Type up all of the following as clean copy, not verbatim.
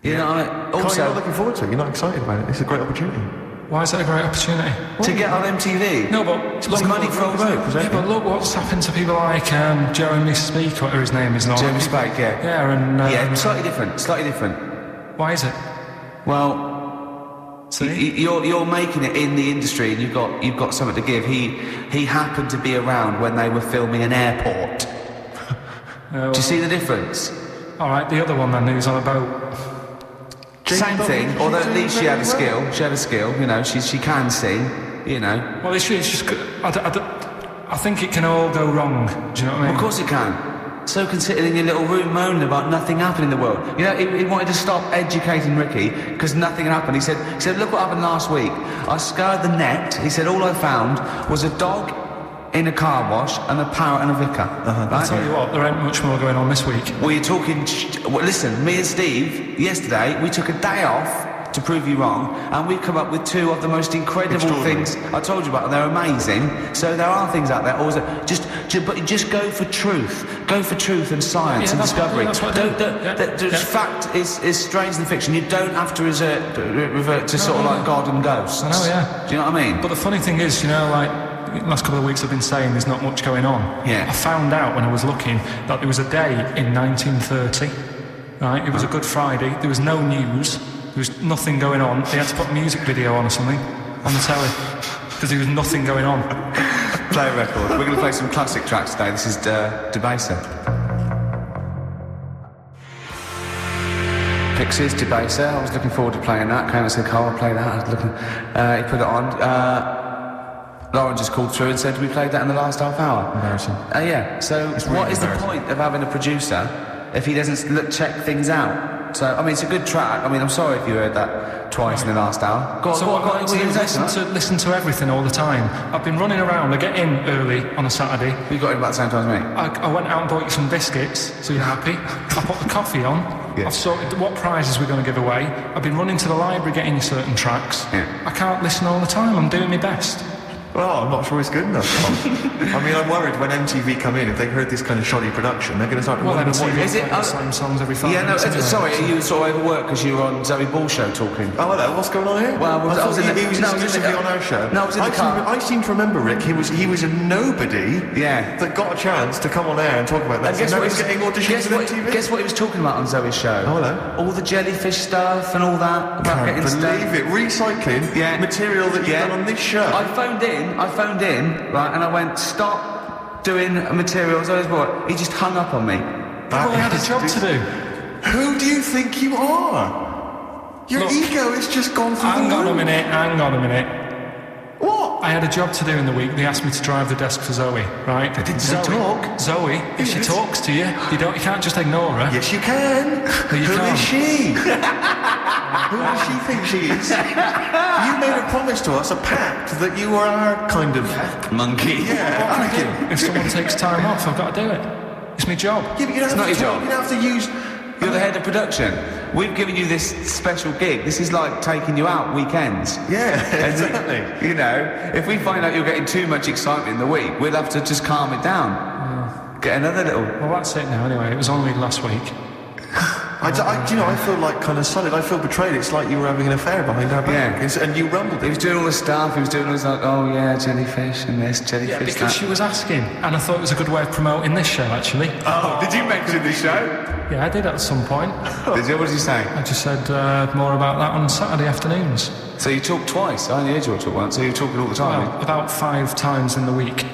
You know what I mean? Carl, Also, you're not looking forward to it. You're not excited about it. It's a great opportunity. Why is it a great opportunity? to get on MTV. No, but it's money for old rope. Yeah, but look what's happened to people like Jeremy Speak, whatever his name is now. Jeremy Speak, yeah. Yeah, and yeah, slightly different. Why is it? Well, you're making it in the industry, and you've got something to give. He happened to be around when they were filming an airport. Well, do you see the difference? All right, the other one then, who's on a boat. Same thing, although at least she had a skill. She had a skill, you know. She can sing, you know. Well, it's just. I think it can all go wrong. Do you know what I mean? Of course it can. So can sitting in your little room moaning about nothing happening in the world. You know, he wanted to stop educating Ricky because nothing happened. He said, look what happened last week. I scoured the net. He said, all I found was a dog in a car wash and a parrot and a vicar. Right? I'll tell you what, there ain't much more going on this week. Well, you're talking... listen, me and Steve, yesterday, we took a day off to prove you wrong, and we've come up with two of the most incredible things I told you about, and they're amazing. So there are things out there. Also, just go for truth. Go for truth and science and discovery. Fact is stranger than fiction. You don't have to revert to sort of like God and ghosts. I know, yeah. Do you know what I mean? But the funny thing is, you know, like, the last couple of weeks I've been saying there's not much going on. Yeah. I found out when I was looking that there was a day in 1930, right? It was a Good Friday. There was no news. There was nothing going on. They had to put a music video on or something on the telly because there was nothing going on. Play a record. We're going to play some classic tracks today. This is Debaser. Pixies, Debaser. I was looking forward to playing that. Came and said, Carl, I'll play that. I was looking. He put it on. Lauren just called through and said, we played that in the last half hour. Embarrassing. Yeah. So what is the point of having a producer if he doesn't check things out? So, I mean, it's a good track. I mean, I'm sorry if you heard that twice in the last hour. Listen to everything all the time. I've been running around. I get in early on a Saturday. You got in about the same time as me? I went out and bought you some biscuits, so you're happy. I put the coffee on. Yeah. I've sorted what prizes we're going to give away. I've been running to the library getting you certain tracks. Yeah. I can't listen all the time. I'm doing my best. Well, I'm not sure it's good enough. I mean, I'm worried when MTV come in, if they heard this kind of shoddy production, they're going to start wondering what is it. The same songs every 5 minutes. Yeah, no, sorry, are you sort of overworked because you were on Zoe Ball show talking? Oh, hello, what's going on here? Well, he was exclusively on our show. No, I was in the car. I seem to remember, Rick, he was a nobody that got a chance to come on air and talk about that. Guess so what he's getting auditions on MTV? Guess what he was talking about on Zoe's show? Oh, hello. All the jellyfish stuff and all that. About Can't believe it. Recycling material that you've done on this show. I phoned in, right, and I went, stop doing material. Zoe's boy. He just hung up on me. Well, I had a job to do. Who do you think you are? Your ego has just gone through the roof. Hang on a minute. What? I had a job to do in the week. They asked me to drive the desk for Zoe, right? They didn't talk. Zoe, if she talks to you, you can't just ignore her. Yes, you can. Who is she? Who does she think she is? You made a promise to us, a pact, that you were our kind of monkey. Yeah. What can I do? If someone takes time off, I've got to do it. It's my job. Yeah, but it's not your job. You don't have to use... You're the head of production. We've given you this special gig. This is like taking you out weekends. Yeah, exactly. You know, if we find out you're getting too much excitement in the week, we'll have to just calm it down. Yeah. Get another little... Well, that's it now anyway. It was only last week. I feel like kind of solid. I feel betrayed. It's like you were having an affair behind our back. Yeah. And you rumbled it. He was doing all the stuff. He was doing all this like, oh yeah, jellyfish and this, jellyfish. Yeah, because she was asking, and I thought it was a good way of promoting this show, actually. Oh, did you mention this show? Yeah, I did at some point. Did you? What did you say? I just said more about that on Saturday afternoons. So you talked twice. I only heard you talk once. So you were talking all the time. Well, about 5 times in the week,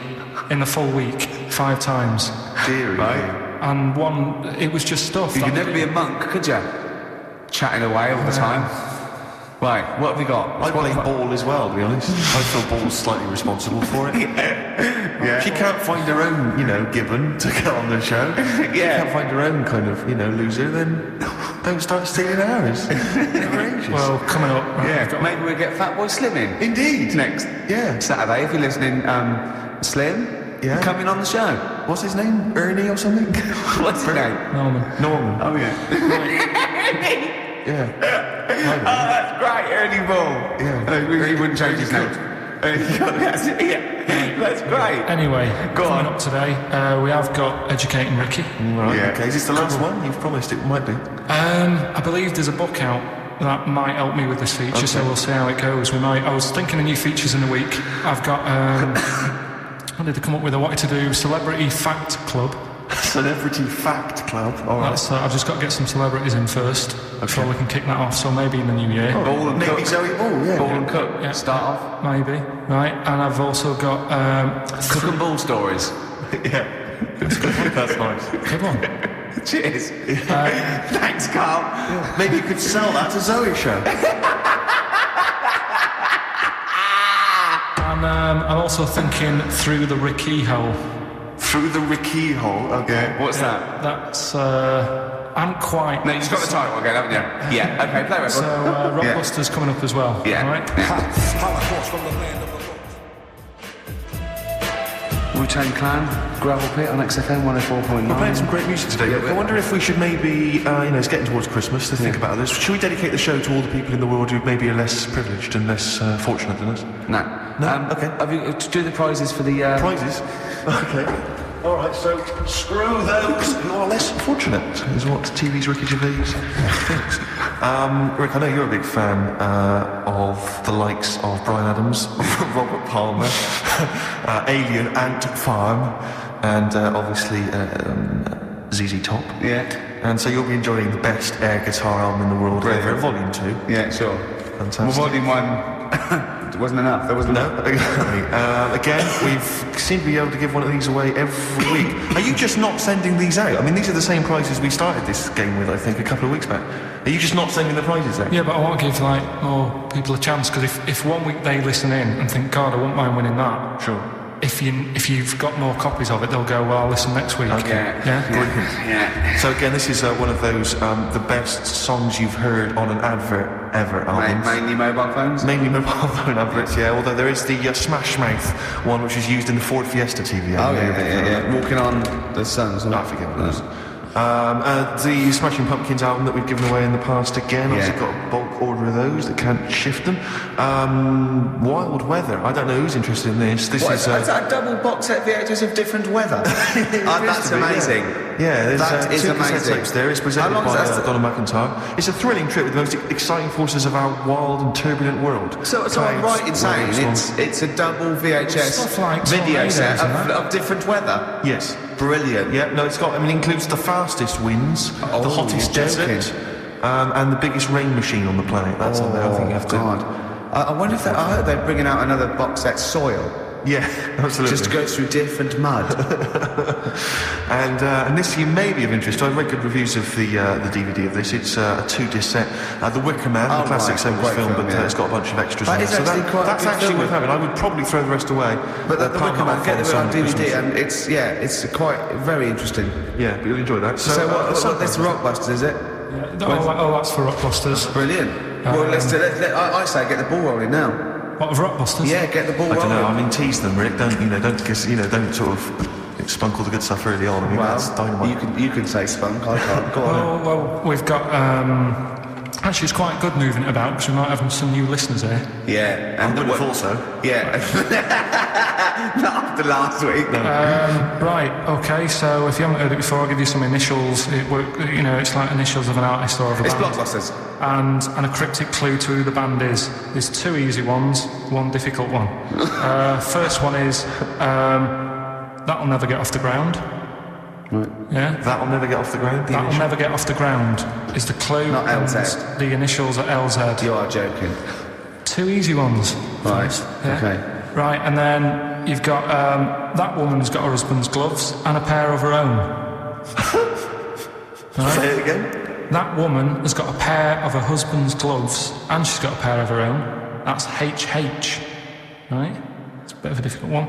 in the full week, 5 times. Dear, right? And one, it was just stuff. You could never be a monk, could you? Chatting away all the time. Right, what have we got? I play ball as well, to be honest. I feel ball's slightly responsible for it. Yeah. She can't find her own, gibbon to get on the show. Yeah. She can't find her own kind of, loser, then don't start stealing ours. Well, coming up. Maybe we'll get Fatboy Slim in. Indeed. Next Saturday, if you're listening, Slim. Yeah. Coming on the show. What's his name? Ernie or something? What's his name? Norman. Oh, yeah. Yeah. Oh, that's great, Ernie Ball. Yeah. He wouldn't change his name. That's great. Anyway, Go coming on. up today, we have got Educating Ricky. Right, okay. Is this the last one? You've promised it might be. I believe there's a book out that might help me with this feature, so we'll see how it goes. I was thinking of new features in the week. I've got, what did they come up with? I wanted to do Celebrity Fact Club. Celebrity Fact Club. All right. I've just got to get some celebrities in first before we can kick that off, so maybe in the new year. Ball and Maybe Cook. Zoe. Oh, yeah. Ball and Cook. Yeah. Start off. Maybe, right? And I've also got... Cook and Ball stories. Yeah. That's nice. Good one. Cheers. Thanks, Carl. Maybe you could sell that to Zoe show. And I'm also thinking Through the Ricky Hole. Through the Ricky hole. Okay. What's that? That's... I'm quite... No, you've got the title again, haven't you? Yeah. Okay, play it. So, Rockbuster's coming up as well. Yeah. All right? Wu-Tang Clan, Gravel Pit on XFM 104.9. We're playing some great music today. I wonder if we should maybe, it's getting towards Christmas, to think about this. Should we dedicate the show to all the people in the world who maybe are less privileged and less fortunate than us? No. No? Okay. Have you do the prizes for the... Prizes? Okay. All right, so screw those who are less fortunate, is what TV's Ricky Gervais thinks. Rick, I know you're a big fan of the likes of Bryan Adams, Robert Palmer, Alien Ant Farm, and obviously ZZ Top. Yeah. And so you'll be enjoying the best air guitar album in the world ever, Volume 2. Yeah, sure. Fantastic. Well, Volume 1 wasn't enough. There wasn't enough. No, exactly. Again, we seem to be able to give one of these away every week. Are you just not sending these out? I mean, these are the same prizes we started this game with, I think, a couple of weeks back. Are you just not sending the prizes out? Yeah, but I want to give more people a chance, because if 1 week they listen in and think, God, I wouldn't mind winning that. Sure. If you've got more copies of it, they'll go, well, I'll listen next week. Okay. Yeah? Brilliant. Yeah. So again, this is one of those the best songs you've heard on an advert ever albums. Mainly mobile phones? Mainly mobile phone adverts, yeah. Although there is the Smash Mouth one, which is used in the Ford Fiesta TV. Oh, yeah. Walking on the sun. I forget what it is. The Smashing Pumpkins album that we've given away in the past again, obviously got a bulk order of those that can't shift them. Wild Weather, I don't know who's interested in this. This is a double box set VHS of different weather. That's amazing. Yeah, there's That is two cassette amazing. tapes there. It's presented How long by is that? Donna McIntyre. It's a thrilling trip with the most exciting forces of our wild and turbulent world. So I'm right in saying it's a double VHS Stuff like video tornadoes set and that. of different weather. Yes. Brilliant. Yeah, no, it's got, includes the fastest winds, the Oh, hottest you're desert, and the biggest rain machine on the planet. That's on there, I think you have to... God. I wonder if I heard they're bringing out another box set, Soil. Yeah, absolutely. Just goes through different mud. And this you may be of interest to. I've read good reviews of the DVD of this. It's a 2-disc set. The Wicker Man, the classic right. 70s Great film, film, but yeah. it's got a bunch of extras That in is there. actually quite a that's good actually film. worth having. I would probably throw the rest away. But the Wicker Man, get it on DVD, Christmas. and it's quite very interesting. Yeah, but you'll enjoy that. So this Rockbusters, is it? Yeah. Oh, that's for Rockbusters. Brilliant. Well, I say get the ball rolling now. What, of Rockbusters? Yeah, get the ball I rolling. don't know. I mean, tease them, Rick. Don't sort of spunk all the good stuff early on. I mean, that's dynamite. You can say spunk. I can't. Go on. Well, we've got... actually, it's quite good moving it about, because we might have some new listeners here. Yeah. I would have thought so. Yeah. Not after last week. No. Right, okay, so if you haven't heard it before, I'll give you some initials. It's like initials of an artist or of a It's band. Blockbusters. And a cryptic clue to who the band is. There's 2 easy ones, 1 difficult one. First one is That'll Never Get Off the Ground. Right. Yeah? That'll Never Get Off the Ground. That'll Never Get Off the Ground is the clue. Not and LZ. The initials are LZ. You are joking. 2 easy ones. Right. Yeah? Okay. Right, and then you've got that woman's got her husband's gloves and a pair of her own. Right? Say it again. That woman has got a pair of her husband's gloves and she's got a pair of her own. That's HH. Right? It's a bit of a difficult one.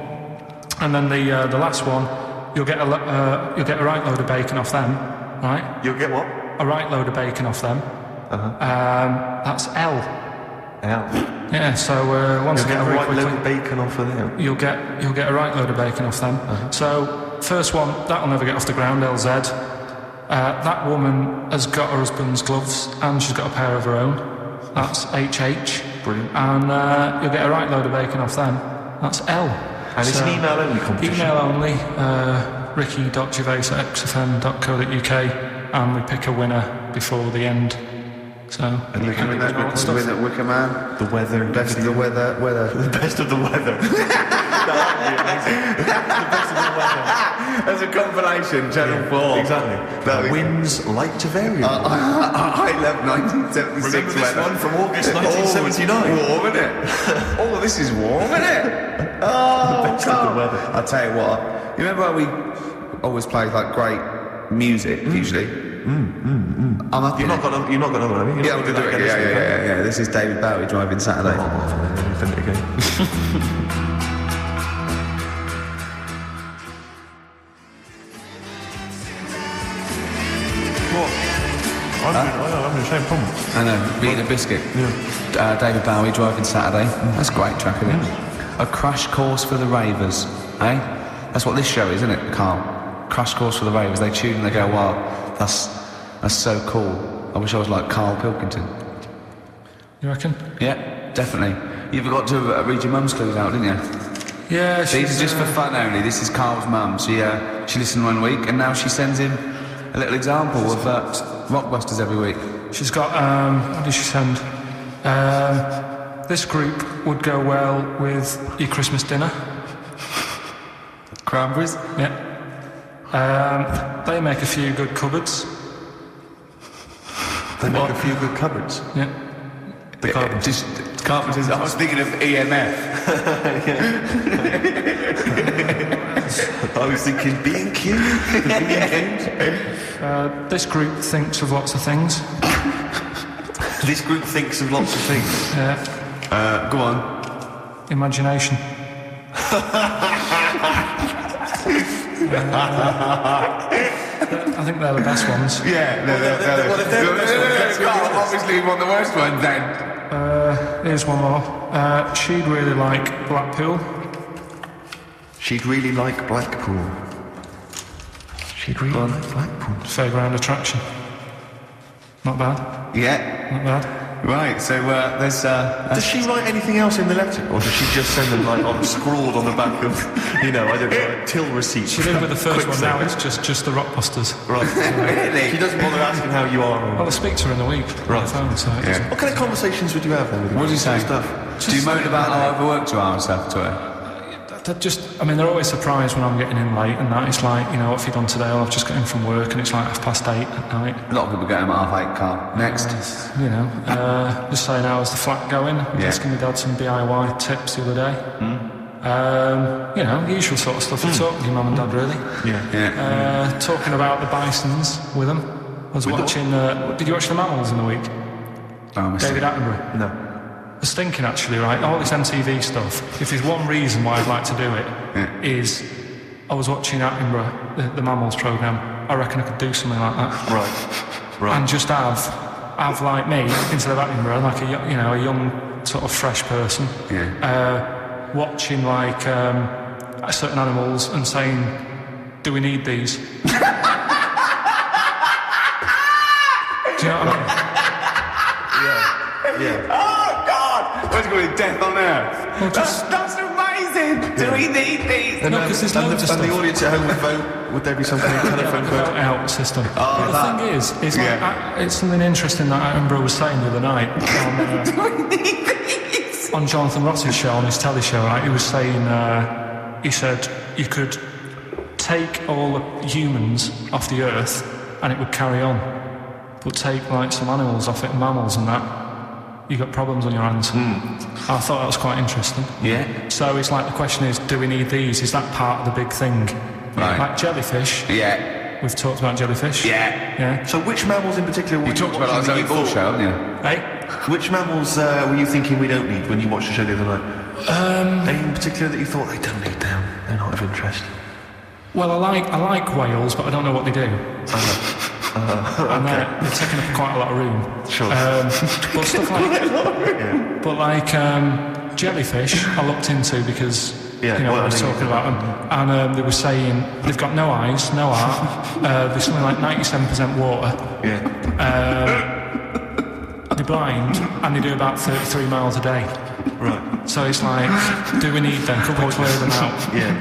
And then the last one, you'll get a right load of bacon off them. Right? You'll get what? A right load of bacon off them. That's L. L. Yeah, so once You'll again, get a very right quickly, load of bacon off of them. you'll get a right load of bacon off them. So first one, That'll Never Get Off the Ground, LZ. That woman has got her husband's gloves and she's got a pair of her own. That's HH. Brilliant. And you'll get a right load of bacon off them. That's L. And it's an email-only competition? Email only, ricky.gervais@xfm.co.uk, and we pick a winner before the end. So, and you can win that Wicker Man. The weather. Best of the weather. The best of the weather. That would be amazing. The best of the weather. As a compilation, Channel 4. Exactly. Winds light to variable. I love 1976 Remember this weather. one from August 1979? Warm, isn't it? Oh, this is warm, isn't it? Oh, The best of the weather. I'll tell you what. You remember how we always play like great music, usually? I'm up You've not got another one, have you? Yeah, we'll do it. Yeah. This is David Bowie driving Saturday. Then it again. I'm having the same problem. I know, eating a biscuit. Yeah. David Bowie driving Saturday. That's a great track, isn't it? A crash course for the ravers, eh? That's what this show is, isn't it, Carl? Crash course for the ravers. They tune and they go, wow, that's so cool. I wish I was like Karl Pilkington. You reckon? Yeah, definitely. You forgot to read your mum's clues out, didn't you? Yeah, These are just for fun only. This is Carl's mum. She listened 1 week and now she sends him a little example of Rockbusters every week. She's got, what did she send? This group would go well with your Christmas dinner. Cranberries? Yeah. They make a few good cupboards. They make a few good cupboards. Yeah. The Carpenters. Carpenters. I was thinking of EMF. I was thinking B&Q. This group thinks of lots of things. This group thinks of lots of things. Yeah. Go on. Imagination. I think they're the best ones. Yeah, they're the best ones. Carl, obviously you want the worst one then. Here's one more. She'd really like Blackpool. She'd really like Blackpool. She'd really like Blackpool. Fairground attraction. Not bad. Yeah. Not bad. Right, so there's... Does she write anything else in the letter? Or does she just send them like scrawled on the back of, I don't know, till receipt? She did with the first one, now it's just the Rockbusters. Right. Really? She doesn't bother asking how you are. Well, I speak to her in the week. Right. On the phone, so it doesn't- What kind of conversations would you have then with her? What do you say? Stuff. Do you moan about how overworked you are and stuff to her? They're always surprised when I'm getting in late and that. It's like, what have you done today? Well, I've just got in from work and it's like 8:30 at night. A lot of people get home at 8:30, Carl. Next. Just saying how's the flat going. Asking my dad some DIY tips the other day. Usual sort of stuff you talk with your mum and dad, really. Yeah. Talking about the Bisons with them. I was watching... did you watch The Mammals in the week? David Attenborough? No. I was thinking actually, right, all this MTV stuff, if there's one reason why I'd like to do it, is I was watching Attenborough, the Mammals programme. I reckon I could do something like that. Right. And just have like me, instead of Attenborough, like a young sort of fresh person, watching like certain animals and saying, do we need these? Do you know what I mean? Yeah. Oh, God! What's going to be death on earth? Well, That's amazing! Do we need these? No, because there's loads of stuff. And the audience at home would vote, would there be something in telephone vote? Out system. But the thing is it's something interesting that Attenborough was saying the other night on Jonathan Ross's show, on his telly show, right? He was saying, he said you could take all the humans off the earth and it would carry on. But take like some animals off it, mammals and that, you got problems on your hands. I thought that was quite interesting. Yeah. So it's like the question is, do we need these? Is that part of the big thing? Right. Like jellyfish. Yeah. We've talked about jellyfish. Yeah. So which mammals in particular were You talked about it on the Bull show, haven't you? Hey? Which mammals were you thinking we don't need when you watched the show the other night? Any in particular that you thought they don't need them? They're not of interest. Well, I like whales, but I don't know what they do. And they're taking up quite a lot of room. Sure. But stuff like, jellyfish, I looked into because I was talking about them, and they were saying they've got no eyes, no heart. There's something like 97% water. Yeah. they're blind, and they do about 33 miles a day. Right. So it's like, do we need them? Could we clear them out? Yeah.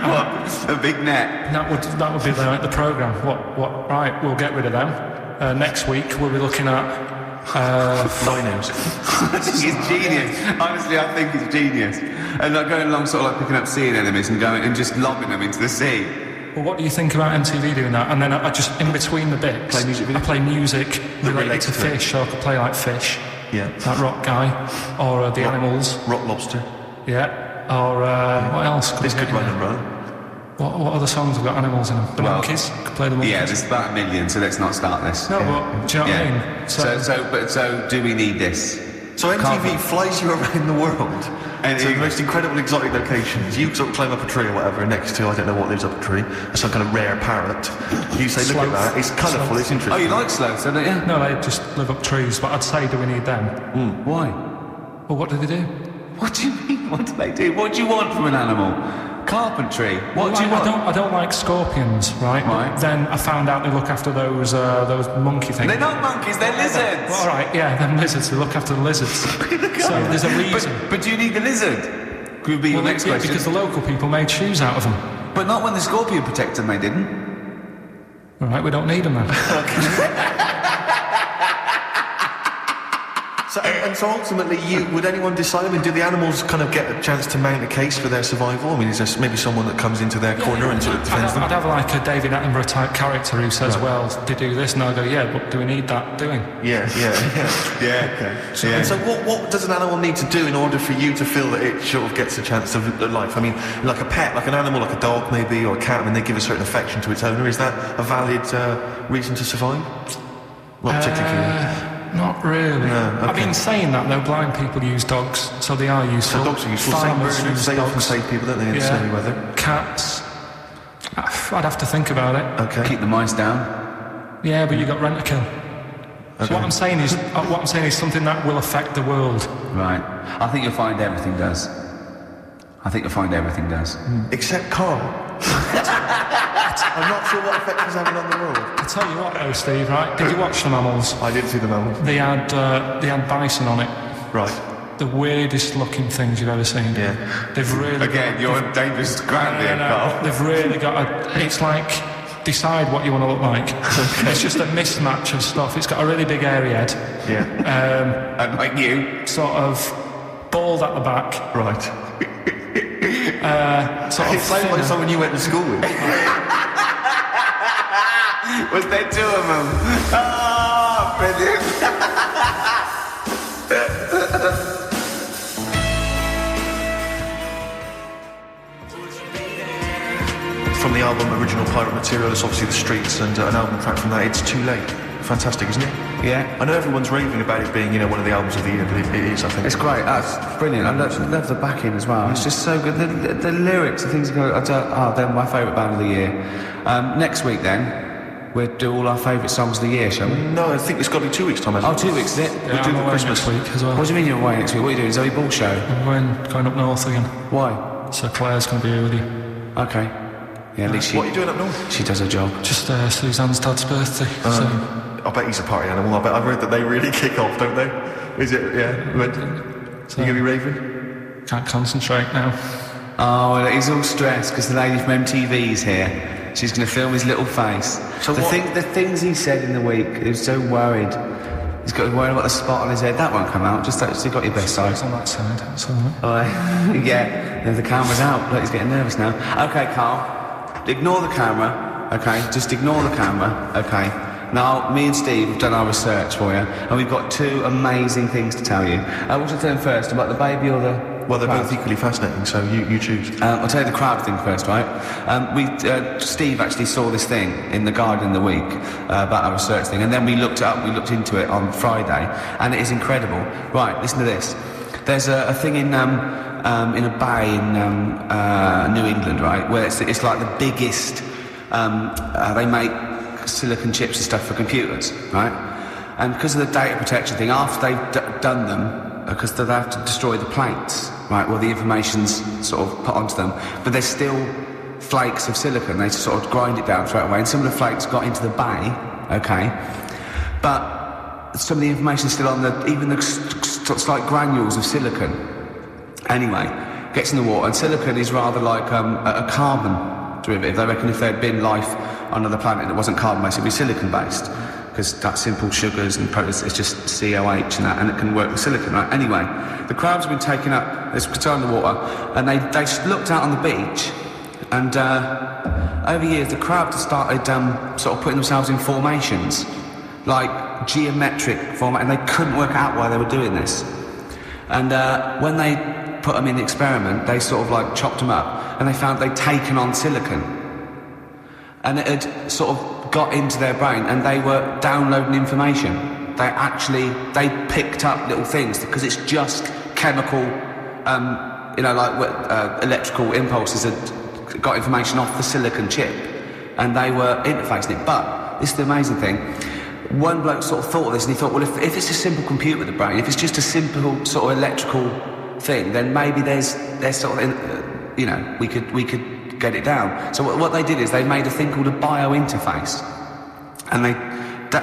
What? A big net. That would be like the programme. What? Right, we'll get rid of them. Next week we'll be looking at Rhinos. I think it's genius. Honestly, I think it's genius. And like going along, sort of like picking up sea anemones and going and just lobbing them into the sea. Well, what do you think about MTV doing that? And then I just, in between the bits, Play music videos? I play music related to to it. fish, so I could play like Fish, Yeah. that rock guy, or The Animals, Rock Lobster. yeah, or what else? This could run and run. What other songs have got animals in them? The Well, Monkeys, could play the Monkeys. Yeah, there's about 1 million, so let's not start this. No, but do you know what I mean? So do we need this? So MTV Can't- flies you around the world And to it- the most incredible exotic locations. You sort of climb up a tree or whatever next to, I don't know what lives up a tree, some kind of rare parrot. You say, look at Sloth. that, it's colourful, it's interesting. Oh, you like sloths, don't you? No, they just live up trees, but I'd say, do we need them? Why? Well, what do they do? What do you mean? What do they do? What do you want from an animal? Carpentry. What do you want? I don't like scorpions, right? Right. Then I found out they look after those monkey things. They're not monkeys, they're lizards. Well, all right, yeah, them lizards. They look after the lizards. So there's a reason. But do you need the lizard? Could be your Well, next yeah, question. because the local people made shoes out of them. But not when the scorpion protected them, they didn't. All right, we don't need them then. So ultimately, would anyone decide? I mean, do the animals kind of get a chance to mount a case for their survival? I mean, is there maybe someone that comes into their corner and sort of defends them? I'd have like a David Attenborough type character who says, well, they do this, and I go, yeah, but do we need that doing? Yeah. Okay. And so what does an animal need to do in order for you to feel that it sort of gets a chance of life? I mean, like a pet, like an animal, like a dog maybe, or a cat, I mean, they give a certain affection to its owner. Is that a valid reason to survive? Not particularly for you. Not really. No, okay. I've been saying that though, blind people use dogs, so they are useful. So dogs are useful. Farmers Same birds, use they often dogs. save people, don't they, in snowy weather? Cats. I'd have to think about it. Okay. Keep the mice down. Yeah, but you got rent to kill. So what I'm saying is something that will affect the world. Right. I think you'll find everything does. Except Karl. I'm not sure what effect he's having on the world. I tell you what though, Steve, right? Did you watch the mammals? I did see the mammals. They had bison on it. Right. The weirdest looking things you've ever seen. Yeah. They've really Again, you're on dangerous ground here, Carl. They've really got it's like decide what you want to look like. It's just a mismatch of stuff. It's got a really big airy head. Yeah. And like you. Sort of bald at the back. Right. Sort of It sounds like thinner. someone you went to school with. Was there two of them? Oh, brilliant. From the album Original Pirate Material, it's obviously The Streets, and an album track from that, It's Too Late. Fantastic, isn't it? Yeah. I know everyone's raving about it being, one of the albums of the year, but it is, I think. It's great. That's brilliant. I love the backing as well. It's just so good. The lyrics, the things go. They're my favourite band of the year. Next week, then, we'll do all our favourite songs of the year, shall we? No, I think it's got to be 2 weeks' time, hasn't it? 2 weeks, is it? Yeah, We'll do I'm the away Christmas. next week as well. What do you mean you're away next week? What are you doing? Zoe Ball show? I'm going up north again. Why? So Claire's going to be here with you. Okay. Yeah, at least What are you doing up north? she does her job. Just Suzanne's dad's birthday. So I bet he's a party animal. I've heard that they really kick off, don't they? Is it? Yeah. But So- you going to be raving? can't concentrate now. Oh, well, he's all stressed because the lady from MTV's here. She's going to film his little face. So what- the things he said in the week, he was so worried. He's got worried about the spot on his head. That won't come out. Just actually got your best side. It's on that side. It's all right. Oh, yeah, the camera's out. Look, he's getting nervous now. Okay, Carl, ignore the camera, okay? Just ignore the camera, okay? Now, me and Steve have done our research for you, and we've got two amazing things to tell you. What should I tell him first, about the baby or the... Well, they're crowd? both equally fascinating, so you choose. I'll tell you the crowd thing first, right? Steve actually saw this thing in The Guardian the week about our research thing, and then we looked it up, we looked into it on Friday, and it is incredible. Right, listen to this. There's a thing in a bay in New England, right, where it's like the biggest. They make silicon chips and stuff for computers, right? And because of the data protection thing, after they've done them, because they have to destroy the plates, right, where the information's sort of put onto them, but there's still flakes of silicon. They sort of grind it down straight away, and some of the flakes got into the bay, okay, but some of the information is still on even the slight granules of silicon. Anyway, gets in the water, and silicon is rather like a carbon derivative. They reckon if there had been life on another planet that wasn't carbon-based, it'd be silicon-based, because that's simple sugars and proteins, it's just COH and that, and it can work with silicon, right? Anyway, the crabs have been taken up, there's potato in the water, and they looked out on the beach, and over years the crabs have started sort of putting themselves in formations, like geometric formation, and they couldn't work out why they were doing this. And when they put them in the experiment, they sort of like chopped them up, and they found they'd taken on silicon. And it had sort of got into their brain, and they were downloading information. They picked up little things, because it's just chemical, electrical impulses that got information off the silicon chip, and they were interfacing it. But this is the amazing thing. One bloke sort of thought of this, and he thought, well, if it's a simple computer with the brain, if it's just a simple sort of electrical thing, then maybe there's sort of, we could get it down. So what they did is they made a thing called a biointerface, and they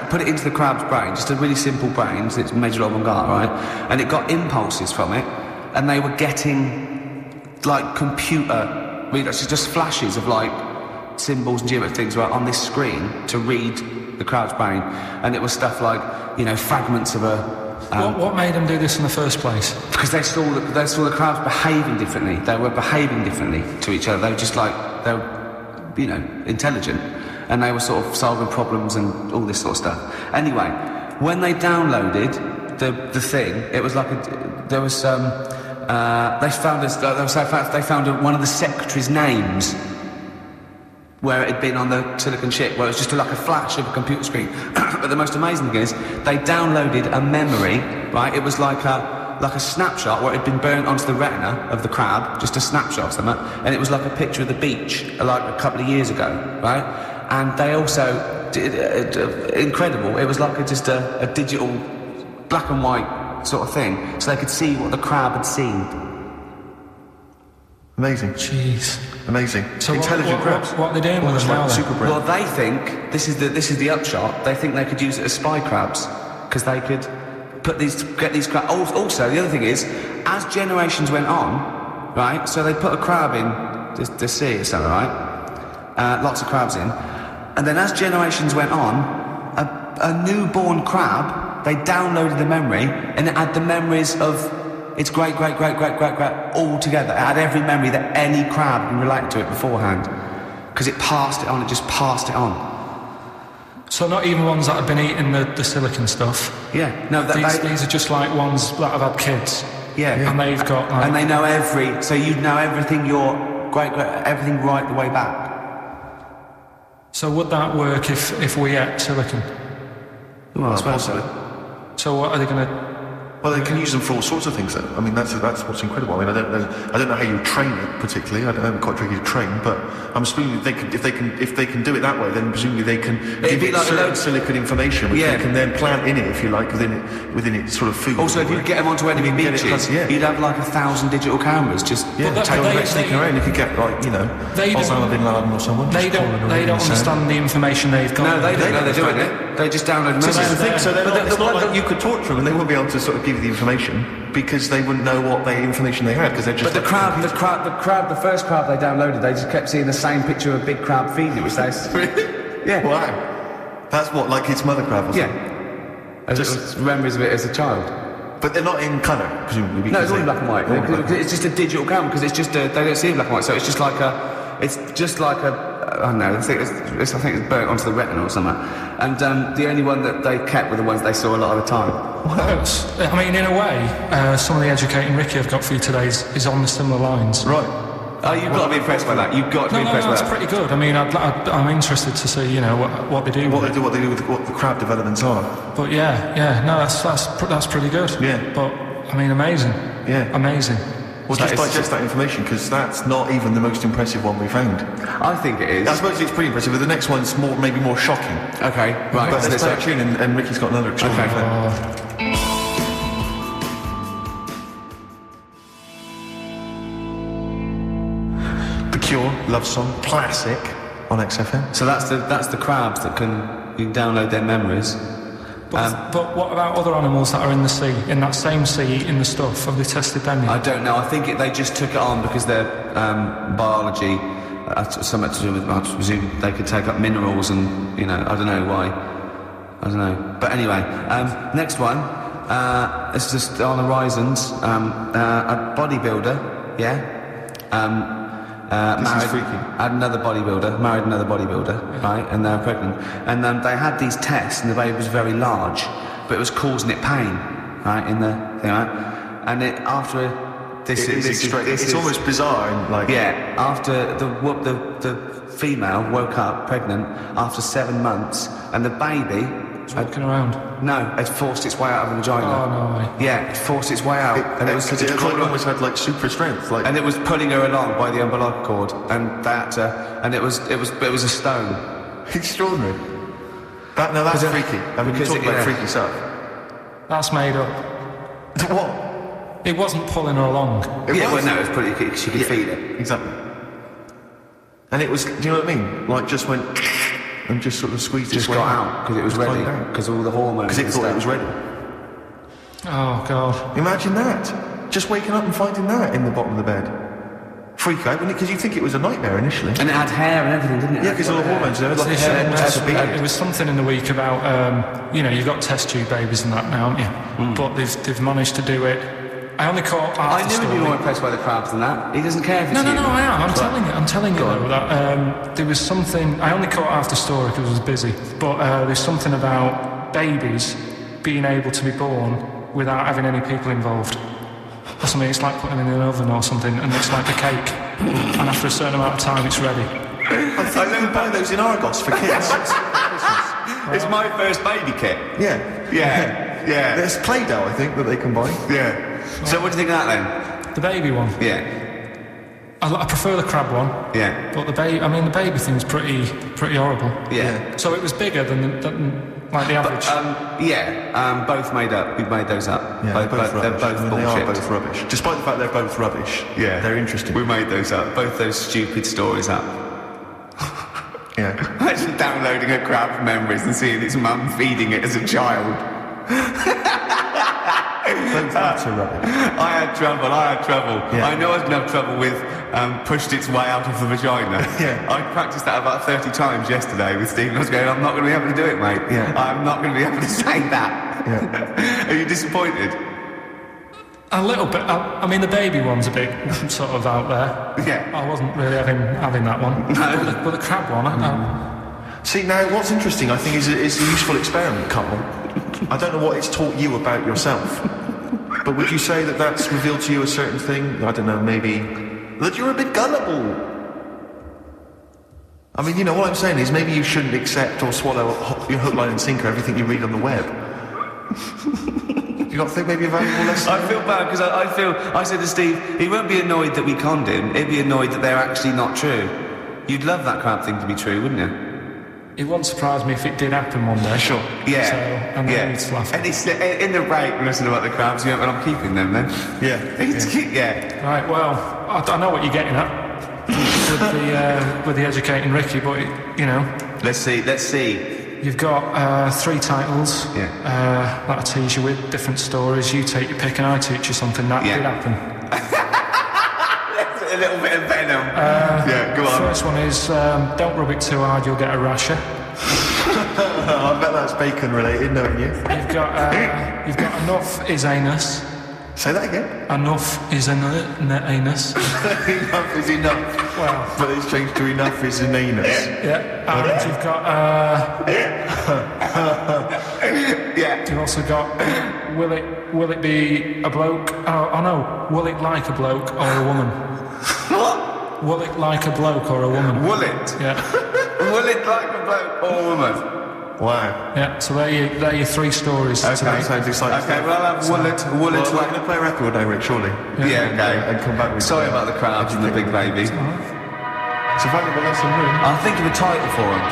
put it into the crab's brain, just a really simple brain, so it's measured on guard, right? And it got impulses from it, and they were getting like computer, just flashes of like symbols and geometric things right on this screen to read the crab's brain, and it was stuff like, fragments of a... What made them do this in the first place? Because they saw the crabs behaving differently. They were behaving differently to each other. They were just like, they were, intelligent, and they were sort of solving problems and all this sort of stuff. Anyway, when they downloaded the thing, it was like they found one of the secretary's names where it had been on the silicon chip, where it was just like a flash of a computer screen. But the most amazing thing is, they downloaded a memory, right? It was like a snapshot where it had been burnt onto the retina of the crab, just a snapshot of something, and it was like a picture of the beach, like a couple of years ago, right? And they also did, incredible, it was like just a digital black and white sort of thing, so they could see what the crab had seen. Amazing. Jeez. Amazing. So intelligent crabs. What are they doing with them now? Super brain. Well, they think this is the upshot. They think they could use it as spy crabs, because they could get these crabs. Also, the other thing is, as generations went on, right? So they put a crab in the sea or something, right? Lots of crabs in, and then as generations went on, a newborn crab, they downloaded the memory, and it had the memories of its great all together. It had every memory that any crab can relate to it beforehand, because it passed it on. It just passed it on. So not even ones that have been eating the silicon stuff. Yeah, no. These are just like ones that have had kids. Yeah, and they've got. Like, and they know so you'd know everything. Your everything right the way back. So would that work if we ate silicon? Well, I suppose so. So what are they going to? Well, they can use them for all sorts of things, though. I mean, that's what's incredible. I mean, I don't know how you train it particularly. I don't know, quite tricky to train, but I'm assuming if they can do it that way, then presumably they can give it like certain silicon information, which they can then plant in it, if you like, within its sort of food. Also, if you get them onto any beaches, you'd have like 1,000 digital cameras just sneaking around. You could get Osama bin Laden or someone. They don't understand the information they've got. No, they don't know they're doing it. They just download messages. That's the thing. So it's not like you could torture them and they wouldn't be able to sort of give you the information, because they wouldn't know what information they had, because they're just. But the first crab they downloaded, they just kept seeing the same picture of a big crab feeding it, which they. Yeah. Wow. That's what, like its mother crab or something? Yeah. Just memories of it as a child. But they're not in colour, presumably. No, it's all in black and white. It's just a digital camera, because it's just they don't see in black and white, so it's just like I don't know, I think it's burnt onto the retina or something. And the only one that they kept were the ones they saw a lot of the time. Well, I mean, in a way, some of the educating Ricky I've got for you today is on the similar lines. Right. Oh, you've got to be impressed by that. You've got to be impressed by that. That's pretty good. I mean, I'm interested to see, what they do. What they do with what the crab developments are. But that's pretty good. Yeah. But I mean, amazing. Yeah. Amazing. Well, just digest that information, because that's not even the most impressive one we found. I think it is. I suppose it's pretty impressive, but the next one's maybe more shocking. Okay, right. But let's play a tune, and Ricky's got another extraordinary fact. The Cure, Love Song, classic on XFM. So that's the crabs that you can download their memories. But what about other animals that are in the sea, in that same sea, eating the stuff? Have they tested them yet? I don't know. I think they just took it on because their biology, something to do with, I presume they could take up minerals and, you know, I don't know why. I don't know. But anyway, next one. It's just on the horizons. A bodybuilder, yeah? This is freaky. Married another bodybuilder, right? And they're pregnant. And they had these tests, and the baby was very large, but it was causing it pain, right? In the thing, right? And it's almost bizarre, and like after the female woke up pregnant after 7 months, and the baby It's walking around. No, it forced its way out of the vagina. Oh, no way. Yeah, it forced its way out. And it was because it almost had like super strength. Like, and it was pulling her along by the umbilical cord, and it was a stone. Extraordinary. That's freaky. I mean, you talk about freaky stuff. That's made up. What? It wasn't pulling her along. It was pretty. She could feel it. Exactly. And it was, do you know what I mean? Like, just went and just sort of squeezed its way got out because it was ready. Because all the hormones. Because it thought it was ready. Oh, God. Imagine that. Just waking up and finding that in the bottom of the bed. Freak out, wouldn't it? Because you think it was a nightmare initially. And it had hair and everything, didn't it? Yeah, because all the hormones, there like it was something in the week about, you've got test tube babies and that now, haven't you? But they've managed to do it. I only caught half the story. I knew he'd be more impressed by the crabs than that. He doesn't care if it's No, I am. I'm telling you though, that there was something. I only caught half the story because I was busy. But there's something about babies being able to be born without having any people involved. Or something. It's like putting them in an oven or something, and it's like a cake. And after a certain amount of time, it's ready. I think they buy those in Argos for kids. It's my first baby kit. Yeah. There's Play-Doh, I think, that they can buy. Yeah. So what do you think of that then? The baby one. Yeah. I prefer the crab one. Yeah. But the baby thing's pretty horrible. Yeah. So it was bigger than like the average. Both made up. We made those up. Yeah, they're both bullshit. They are both rubbish. Despite the fact they're both rubbish. Yeah. They're interesting. We made those up. Both those stupid stories up. Yeah. Imagine downloading a crab memories and seeing its mum feeding it as a child. That's a rubbish. I had trouble. Yeah. I know I was going to have trouble with pushed its way out of the vagina. Yeah. I practiced that about 30 times yesterday with Stephen. I was going, I'm not going to be able to do it, mate. Yeah. I'm not going to be able to say that. Yeah. Are you disappointed? A little bit. I mean, the baby one's a bit sort of out there. Yeah. I wasn't really having that one. No. But the crab one, See, now, what's interesting, I think, is a useful experiment, Carl. I don't know what it's taught you about yourself. But would you say that that's revealed to you a certain thing? I don't know, maybe that you're a bit gullible. I mean, all I'm saying is maybe you shouldn't accept or swallow your hook, line and sinker everything you read on the web. You not think maybe a valuable lesson? I feel bad because I said to Steve, he won't be annoyed that we conned him, he'd be annoyed that they're actually not true. You'd love that crab thing to be true, wouldn't you? it wouldn't surprise me if it did happen one day. Sure. Yeah. So, and then he'd laugh. And it's in the break, we listen about the crabs, but I'm keeping them then. Yeah. Right, well, I know what you're getting at with the educating Ricky, but, Let's see. You've got 3 titles that'll tease you with different stories. You take your pick and I teach you something. That did happen. A little bit of venom. Go on. The first one is don't rub it too hard, you'll get a rasher. I bet that's bacon related, knowing you. You've got enough is anus. Say that again. Enough is anus. Enough is enough. Well, but it's changed to enough is an anus. Yeah. And you've got You've also got will it be a bloke? Oh no. Will it like a bloke or a woman? What? Will it like a bloke or a woman? Will it? Yeah. Will it like a bloke or a woman? Wow. Yeah, so they're your 3 stories Okay, today. sounds exciting. Okay, well I'll have will it We're like... going to play a record now, Rick, surely. Yeah, okay. And come back with... Sorry about the crabs and the big baby. It's a valuable lesson, really. I'll think of a title for him.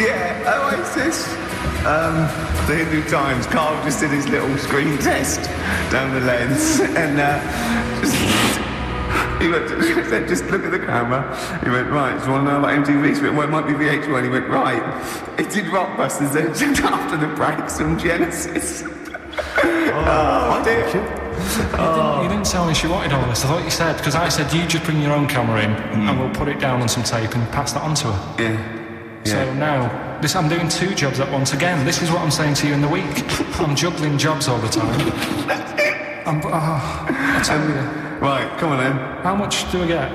Yeah, Oasis. The Hindu Times. Carl just did his little screen test down the lens, and He said, just look at the camera. He went, right, do you want to know about MTV? So well, it might be VH1. He went, right. It did Rockbusters then after the breaks from Genesis. Oh, dear. You didn't tell me she wanted all this. I thought you said, because I said you just bring your own camera in and we'll put it down on some tape and pass that on to her. Yeah. So now, I'm doing 2 jobs at once again. This is what I'm saying to you in the week. I'm juggling jobs all the time. I'll tell you. Right, come on then. How much do I get?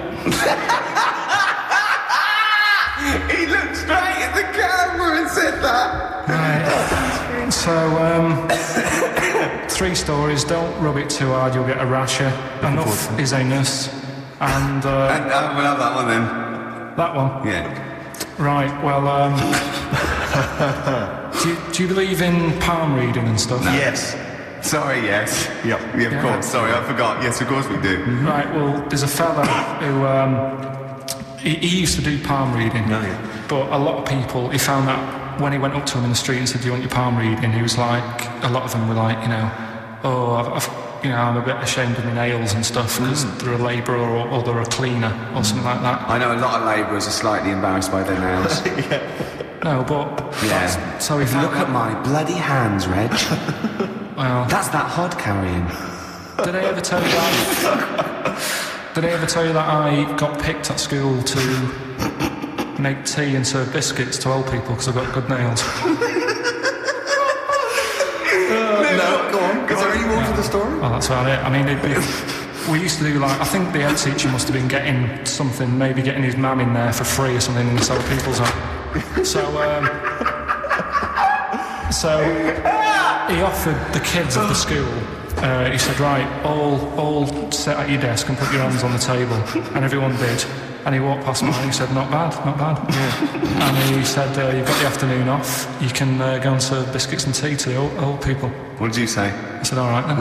He looked straight at the camera and said that. Right. So, 3 stories. Don't rub it too hard, you'll get a rasher. Enough is anus. And we'll have that one then. That one? Yeah. Right, well, do you believe in palm reading and stuff? No. Yes. Sorry, yes. Yep. Yeah, of course. Sorry, I forgot. Yes, of course we do. Right, well, there's a fella who, he used to do palm reading. Oh, yeah. But a lot of people, he found that when he went up to him in the street and said, do you want your palm reading? He was like, a lot of them were like, I'm a bit ashamed of my nails and stuff because they're a labourer or they're a cleaner or something like that. I know a lot of labourers are slightly embarrassed by their nails. No, but... Yeah. So he found look at my bloody hands, Reg. Well... That's that hod carrying. Did I ever tell you that? Did I ever tell you that I got picked at school to make tea and serve biscuits to old people because I've got good nails? No, go on. Is there any more to the story? Well, that's about it. I mean, we used to do like, I think the head teacher must have been getting something, maybe getting his mum in there for free or something and sell people's up. So he offered the kids of the school, he said, right, all sit at your desk and put your hands on the table. And everyone did. And he walked past mine and he said, not bad. Yeah. And he said, you've got the afternoon off, you can go and serve biscuits and tea to the old people. What did you say? I said, all right then.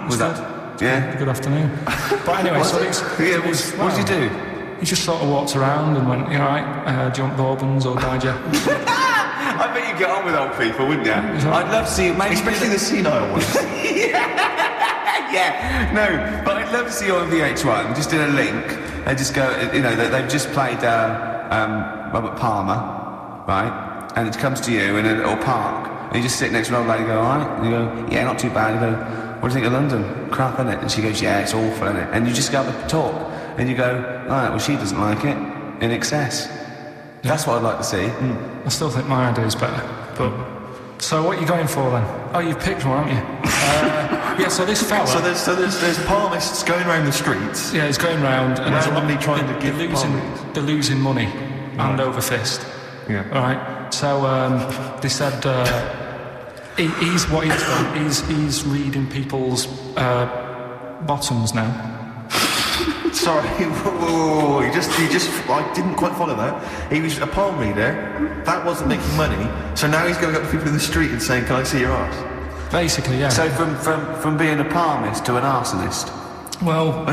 Was that? Yeah. Good afternoon. But anyway, what did you do? He just sort of walked around and went, you all right, do you want bourbons or digest? I bet you get on with old people, wouldn't you? I'd love to see you, maybe... Especially the senile ones. Yeah, no, but I'd love to see you on VH1, just in a link. They just go, they've just played Robert Palmer, right? And it comes to you in a little park, and you just sit next to an old lady and go, all right? And you go, yeah, not too bad. You go, what do you think of London? Crap, isn't it? And she goes, yeah, it's awful, isn't it? And you just go up and talk, and you go, all right, well, she doesn't like it, in excess. Yeah. That's what I'd like to see. I still think my idea is better, but... So what are you going for then? Oh, you've picked one, haven't you? Yeah, so this fella... So there's palmists going around the streets. Yeah, he's going round and randomly trying to give they're losing money hand over fist. Yeah. All right. So they said he's reading people's bottoms now. Sorry, whoa, you just, I didn't quite follow that. He was a palm reader, that wasn't making money, so now he's going up to people in the street and saying, can I see your arse? Basically, yeah. So from being a palmist to an arsonist? Well,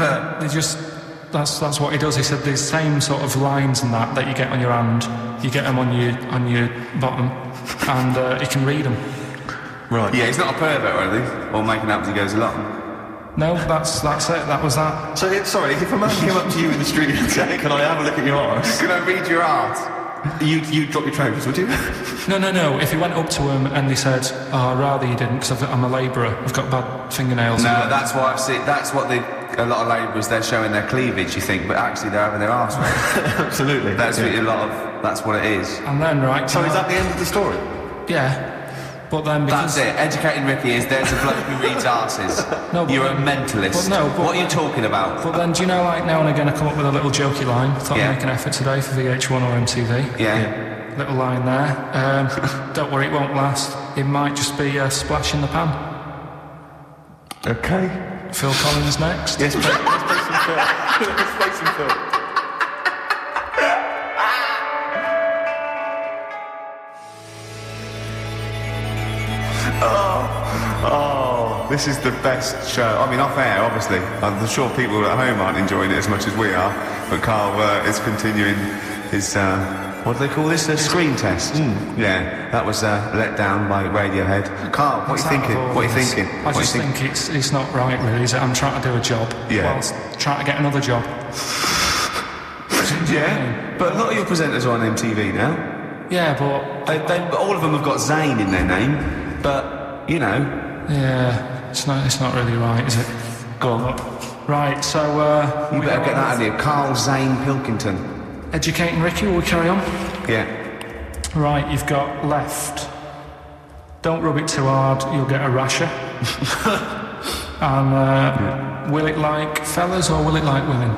that's what he does. He said the same sort of lines and that you get on your hand, you get them on your bottom, and he can read them. Right. Yeah, he's not a pervert or anything, or making up as he goes along. No, that's it. That was that. So, sorry, if a man came up to you in the street and said, can I have a look at your arse? Can I read your arse? You'd drop your trousers, would you? No. If he went up to him and he said, oh, I'd rather you didn't, because I'm a labourer, I've got bad fingernails. No, that's what I've seen. That's what a lot of labourers, they're showing their cleavage, you think, but actually they're having their arse read. Absolutely. That's what it is. And then, right... So is that the end of the story? Yeah. But then because... That's it. Educating Ricky is there's a bloke who reads arses. No, you're a mentalist. What are you talking about? But then, do you know, like, now and again I come up with a little jokey line. Thought I'd make an effort today for VH1 or MTV. Yeah. Little line there. Don't worry, it won't last. It might just be a splash in the pan. Okay. Phil Collins next. Yes, let's play some Phil. Oh, this is the best show. I mean, off air, obviously. I'm sure people at home aren't enjoying it as much as we are. But Karl is continuing his, what do they call this? A screen test. Yeah, that was let down by Radiohead. Karl, what are you thinking? I just think it's not right, really, is it? I'm trying to do a job whilst trying to get another job. Yeah, but a lot of your presenters are on MTV now. Yeah, but All of them have got Zane in their name, but, you know... Yeah, it's not really right, is it? Go on. Right, so... you better get that out of you. Karl Zane Pilkington. Educating Ricky, will we carry on? Yeah. Right, you've got left. Don't rub it too hard, you'll get a rasher. And will it like fellas or will it like women?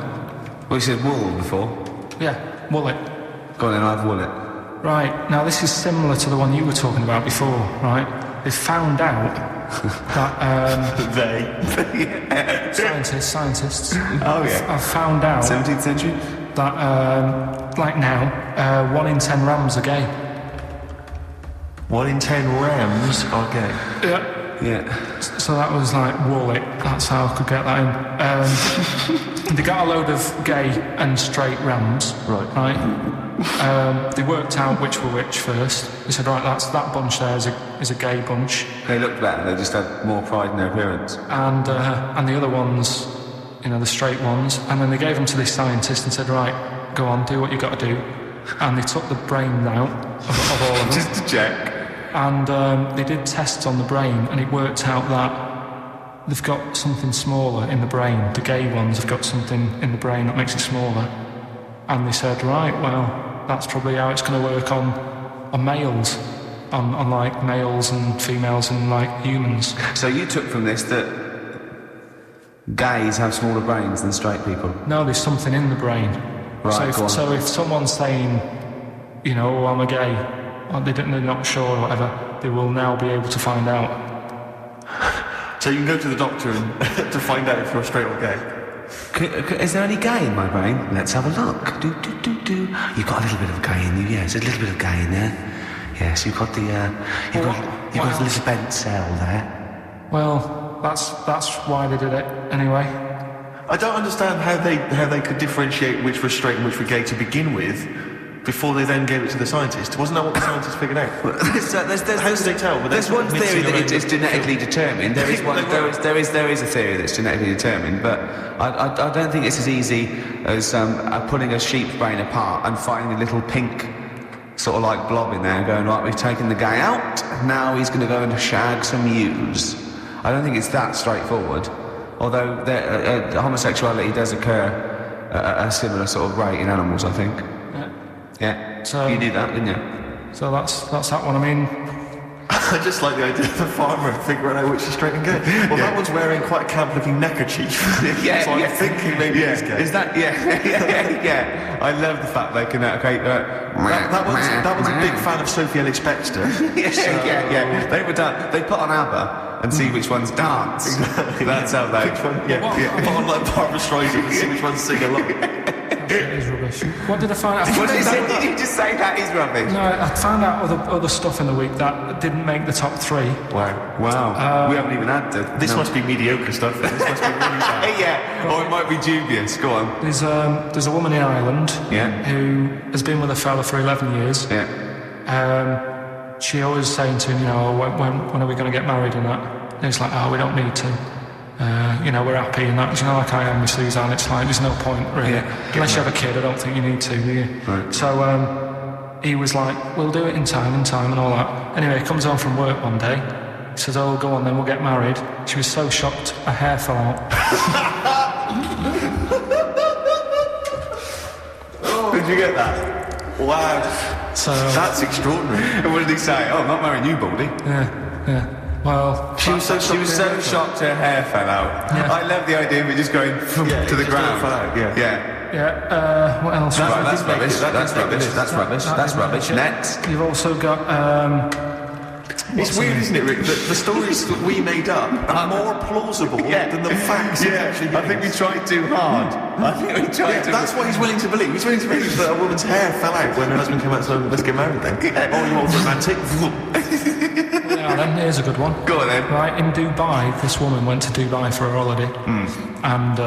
Well, you said wool before. Yeah, will it. Go on then, I've wool it. Right, now this is similar to the one you were talking about before, right? They found out that... Scientists. Oh, yeah. I've found out... 17th century? That, like now, 1 in 10 rams are gay. 1 in 10 rams are gay. Yeah. Yeah. So that was like wool it. That's how I could get that in. They got a load of gay and straight rams. Right. They worked out which were which first. They said, right, that bunch there is a gay bunch. They looked better. They just had more pride in their appearance. And the other ones, you know, the straight ones. And then they gave them to this scientist and said, right, go on, do what you got to do. And they took the brain out of all of them. Just to check. And they did tests on the brain, and it worked out that they've got something smaller in the brain. The gay ones have got something in the brain that makes it smaller. And they said, right, well, that's probably how it's going to work on males, on like males and females and like humans. So you took from this that gays have smaller brains than straight people? No, there's something in the brain. Right, So if someone's saying, you know, oh, I'm a gay, or they're not sure or whatever, they will now be able to find out. So you can go to the doctor and to find out if you're straight or gay. Is there any gay in my brain? Let's have a look. You've got a little bit of gay in you, yes. A little bit of gay in there. Yes, you've got the you've got the little bent cell there. Well, that's why they did it anyway. I don't understand how they could differentiate which were straight and which were gay to begin with, before they then gave it to the scientist. Wasn't that what the scientists figured out? How did they tell? There's one theory that it's genetically determined. There is a theory that's genetically determined, but I don't think it's as easy as pulling a sheep brain apart and finding a little pink sort of like blob in there and going, right, we've taken the gay out, now he's going to go and shag some ewes. I don't think it's that straightforward, although homosexuality does occur at a similar sort of rate in animals, I think. Yeah, so you knew that, didn't you? So that's that one. I mean, I just like the idea of the farmer figuring out which is straight and gay. Well, that one's wearing quite a camp-looking neckerchief. Yeah, so I'm thinking maybe he's gay. Is that? Yeah. I love the fact they can okay. That was a big fan of Sophie Ellis-Bextor. Yeah. They were done. They put on ABBA and see which ones dance. Exactly. That's how they. Which one? Yeah. Put on like Barbra Streisand and see which ones sing along. That is rubbish. What did I find out? Did you just say that is rubbish? No, I found out other stuff in the week that didn't make the top 3. Wow. We haven't even had to. This must be mediocre stuff. This must be really bad. Yeah, or it might be dubious. Go on. There's a woman in Ireland who has been with a fella for 11 years. Yeah. She always saying to him, you know, when are we going to get married and that? And he's like, oh, we don't need to. You know, we're happy and that. You know, like I am with Suzanne, it's like, there's no point, really. Yeah, unless you have a kid, I don't think you need to, do you? Right. So, he was like, we'll do it in time and all that. Anyway, he comes home from work one day. He says, oh, go on then, we'll get married. She was so shocked, her hair fell out. Did you get that? Wow. So that's extraordinary. And what did he say? Oh, I'm not marrying you, Baldy. Yeah. Well, she was so shocked her hair fell out. Yeah. I love the idea of it just going to the ground. Fell out, Yeah. What else? That's rubbish. Next. You've also got. It's weird, isn't it, Rick? The stories that we made up are more plausible than the facts. I think we tried too hard. That's what he's willing to believe. He's willing to believe that a woman's hair fell out when her husband came out, so let's get married then. Oh, you want romantic? Then here's a good one. Go on then. Right, in Dubai, this woman went to Dubai for a holiday, and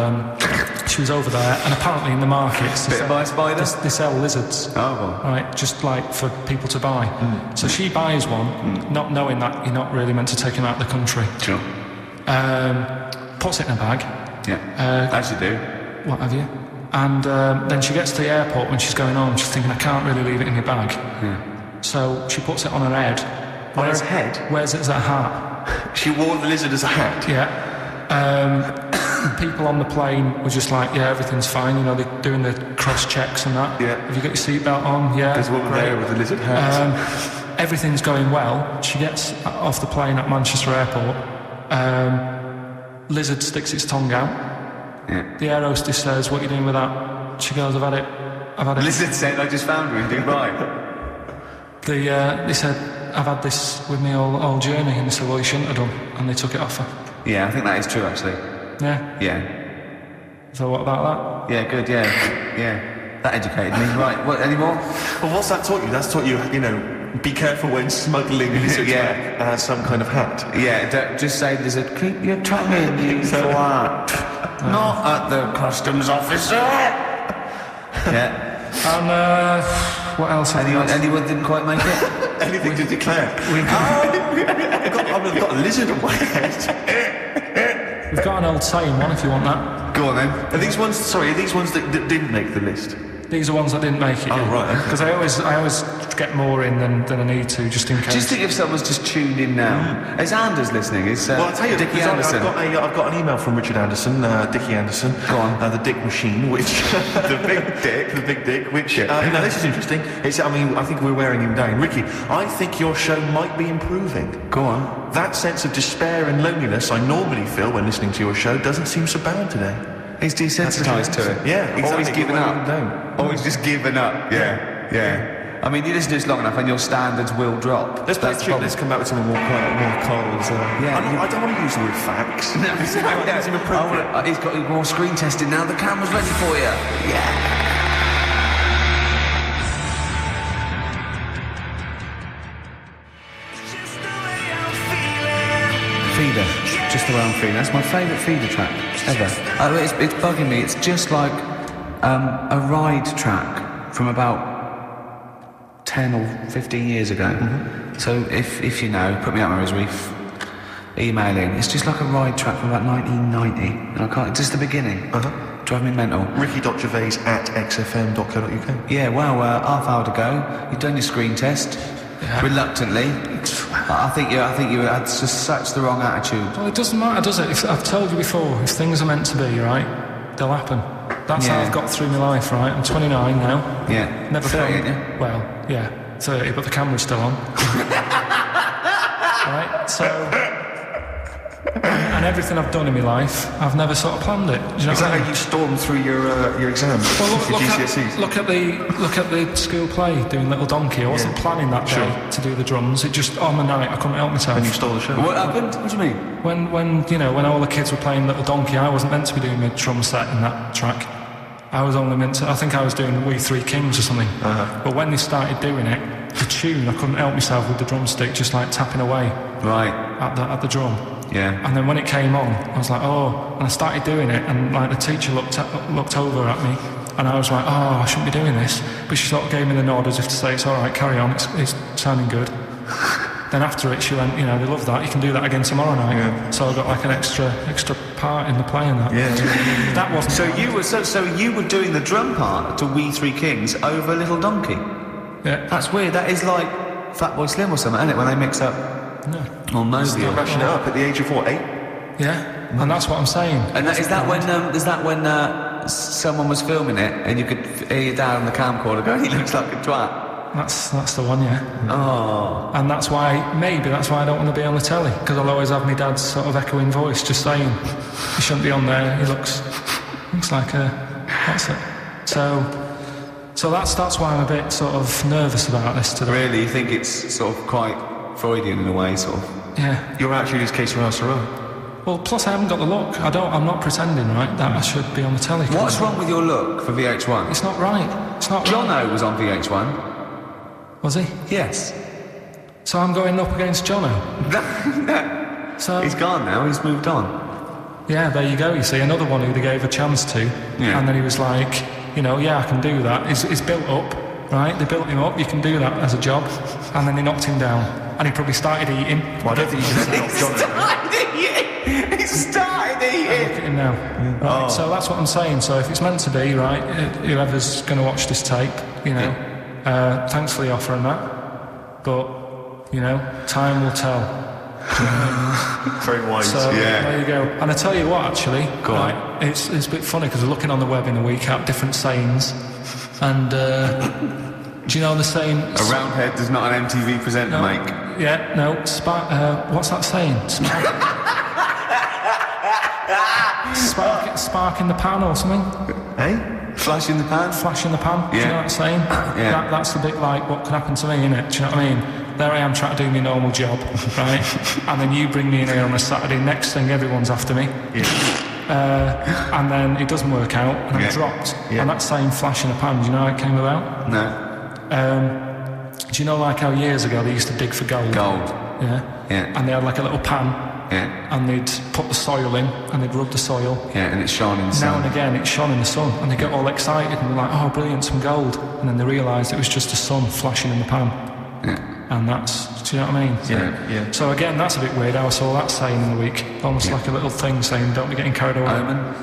she was over there, and apparently in the markets they sell lizards. Oh, right, just like for people to buy. So she buys one, not knowing that you're not really meant to take him out of the country. Sure. Puts it in a bag. Yeah. As you do. what have you. And then she gets to the airport when she's going home, she's thinking, I can't really leave it in my bag. So she puts it on her head. On her head? Wears it as a hat. She wore the lizard as a hat? Yeah. People on the plane were just like, yeah, everything's fine, you know, they're doing the cross-checks and that. Yeah. Have you got your seatbelt on? Yeah. There's a woman there with a lizard hat. Everything's going well. She gets off the plane at Manchester Airport. Lizard sticks its tongue out. Yeah. The air hostess says, what are you doing with that? She goes, I've had it. Lizard said, I just found her in Dubai. They said, I've had this with me all journey. And they said, well, you shouldn't have done. And they took it off her. Yeah, I think that is true, actually. Yeah. Yeah. So what about that? Yeah, good, yeah. That educated me. Right, what, any more? Well, what's that taught you? That's taught you, you know, be careful when smuggling lizards back as some kind of hat. Yeah, don't just say lizard, keep your tongue in, you twat. Not at the customs officer. Yeah. And what else? Anyone didn't quite make it? Anything to declare? I've got a lizard on my head. We've got an old saying one if you want that. Go on then. Are these ones that didn't make the list? These are ones that didn't make it. Oh, right. Because I always get more in than I need to, just in case. Just think if someone's just tuned in now. Is Anders listening? Well, I'll tell you, Dickie Anderson. I've got an email from Richard Anderson, Dickie Anderson. Go on. The Dick Machine, which... the Big Dick, which... now, this is interesting. I think we're wearing him down. Ricky, I think your show might be improving. Go on. That sense of despair and loneliness I normally feel when listening to your show doesn't seem so bad today. He's desensitised to it. Yeah, exactly. Always given up. Always just given up. Yeah. I mean, you listen to this long enough and your standards will drop. Let's play a tune. Let's come back with some more Carl's... I don't want to use the word facts. No, he's got more screen testing now. The camera's ready for you. Yeah. Feeder, just the way I'm feeling. That's my favourite Feeder track ever. It's bugging me. It's just like a ride track from about 10 or 15 years ago. So if you know, put me out my misery, email in. It's just like a ride track from about 1990, and I can't. Just the beginning. Drive me mental. Ricky.gervais@xfm.co.uk. Yeah, well, half hour to go. You've done your screen test. Yeah. Reluctantly. I think you had just such the wrong attitude. Well, it doesn't matter, does it? I've told you before, if things are meant to be, right, they'll happen. That's how I've got through my life, right? I'm 29 now. Yeah. Never 30, felt... ain't you? Well, yeah, 30, but the camera's still on. Right, so... And everything I've done in my life, I've never sort of planned it. Do you know Is that how you stormed through your exams? Well, your GCSEs? look at the school play doing Little Donkey. I wasn't planning that day to do the drums. It just on the night I couldn't help myself. And you stole the show. What happened? What do you mean? When all the kids were playing Little Donkey, I wasn't meant to be doing a drum set in that track. I was only meant to. I think I was doing We Three Kings or something. But when they started doing it, the tune, I couldn't help myself with the drumstick, just like tapping away. Right. At the drum. Yeah. And then when it came on, I was like, oh, and I started doing it, and like the teacher looked over at me, and I was like, oh, I shouldn't be doing this. But she sort of gave me the nod as if to say, it's all right, carry on, it's sounding good. Then after it, she went, they love that, you can do that again tomorrow night. Yeah. So I got like an extra part in the play and that. Yeah. That wasn't. So you were doing the drum part to We Three Kings over Little Donkey. Yeah. That's weird. That is like Fatboy Slim or something, isn't it? When they mix up. No. Or Moby. Still mashing it up at the age of what, 8? Yeah. And that's what I'm saying. And is that when someone was filming it and you could hear your dad on the camcorder going, he looks like a twat? That's the one, yeah. Oh. And that's why I don't want to be on the telly, because I'll always have my dad's sort of echoing voice just saying, he shouldn't be on there, he looks like a... That's it. So that's why I'm a bit sort of nervous about this today. Really? You think it's sort of quite Freudian in a way, sort of? Yeah. You're actually just Case Sarah. Well, plus I haven't got the look. I'm not pretending, right, that I should be on the telly. What's wrong with your look for VH1? It's not right. It's not right. Jono was on VH1. Was he? Yes. So I'm going up against Jono? No. So... He's gone now, he's moved on. Yeah, there you go, you see, another one who they gave a chance to. Yeah. And then he was like, yeah, I can do that. He's built up, right? They built him up, you can do that as a job. And then they knocked him down. And he probably started eating. Well, I don't think you can knock Jono down. He started eating! Look at him now. Right, so that's what I'm saying. So if it's meant to be, right, whoever's going to watch this tape, you know, thanks for the offer and that. But, you know, time will tell. Very wise. So there you go. And I tell you what, actually, on. it's a bit funny because we're looking on the web in a week at different sayings, and do you know the saying? A round head does not an MTV presenter make. Yeah, no. What's that saying? Spark in the pan or something? Hey? Flash in the pan? Flash in the pan? Yeah. Do you know what I'm saying? Yeah. That's a bit like what could happen to me, innit? Do you know what I mean? There I am trying to do my normal job, right? And then you bring me in here on a Saturday, next thing everyone's after me. Yeah. And then it doesn't work out, and I'm dropped. Yeah. And that same flash in the pan, do you know how it came about? No. Do you know like how years ago they used to dig for gold? Gold. Yeah? Yeah. And they had like a little pan, Yeah. and they'd put the soil in, and they'd rub the soil. Yeah, and it's shone in the Now sun. and again, it shone in the sun, and they get all excited, and they're like, oh, brilliant, some gold. And then they realised it was just the sun flashing in the pan. Yeah. And that's, do you know what I mean? Yeah. So again, that's a bit weird how I saw that saying in the week. Almost like a little thing saying, don't be getting carried away. Omen.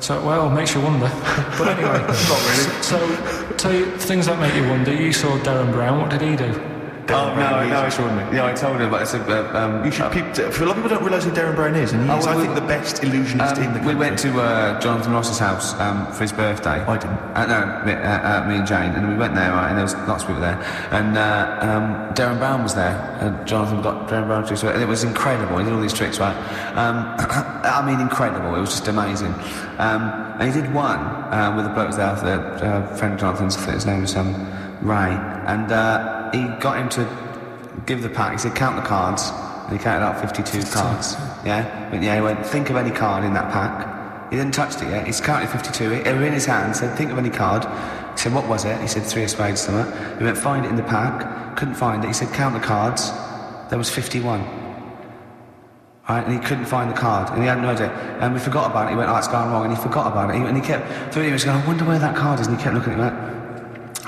So, well, makes you wonder. But anyway. Not really. So, tell you things that make you wonder. You saw Darren Brown, what did he do? Oh, no, extraordinary. Yeah, I told him, but it's a... You should keep... A lot of people don't realise who Darren Brown is, and he's, I think, the best illusionist in the country. We went to Jonathan Ross's house for his birthday. I didn't. Me and Jane, and we went there, right, and there was lots of people there. And Darren Brown was there, and Jonathan got Darren Brown to do, and it was incredible. He did all these tricks, right? I mean, incredible. It was just amazing. And he did one with the bloke there, a friend of Jonathan's, I think his name was Ray, and he got him to give the pack. He said, count the cards, and he counted out 52 cards. Yeah? But he went, think of any card in that pack. He didn't touch it yet. He's counted 52. They were in his hand. Said, think of any card. He said, what was it? He said, 3 of spades, something. He went, find it in the pack. Couldn't find it. He said, count the cards. There was 51. Right, and he couldn't find the card, and he had no idea. And we forgot about it. He went, oh, it's gone wrong, and he forgot about it. And he kept, so he was going, I wonder where that card is, and he kept looking at it.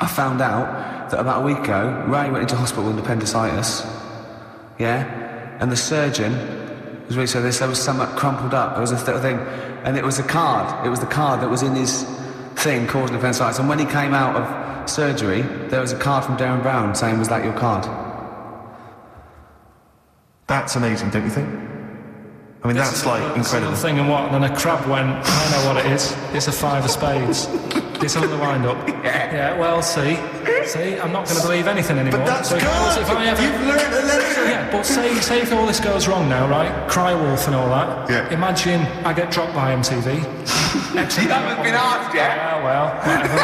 I found out that about a week ago, Ray went into hospital with appendicitis, yeah? And the surgeon was really, so there was something crumpled up, there was a thing, and it was a card. It was the card that was in his thing causing appendicitis. And when he came out of surgery, there was a card from Darren Brown saying, was that your card? That's amazing, don't you think? I mean, that's like incredible. Thing and what? And then a crab went, I know what it is. It's a 5 of spades. It's on the wind-up. Yeah. Well, see, I'm not going to believe anything anymore. But that's so good! If I ever, You've learned a lesson! Yeah, but say if all this goes wrong now, right? Cry Wolf and all that. Yeah. Imagine I get dropped by MTV. You haven't been asked yet. Yeah, well, whatever.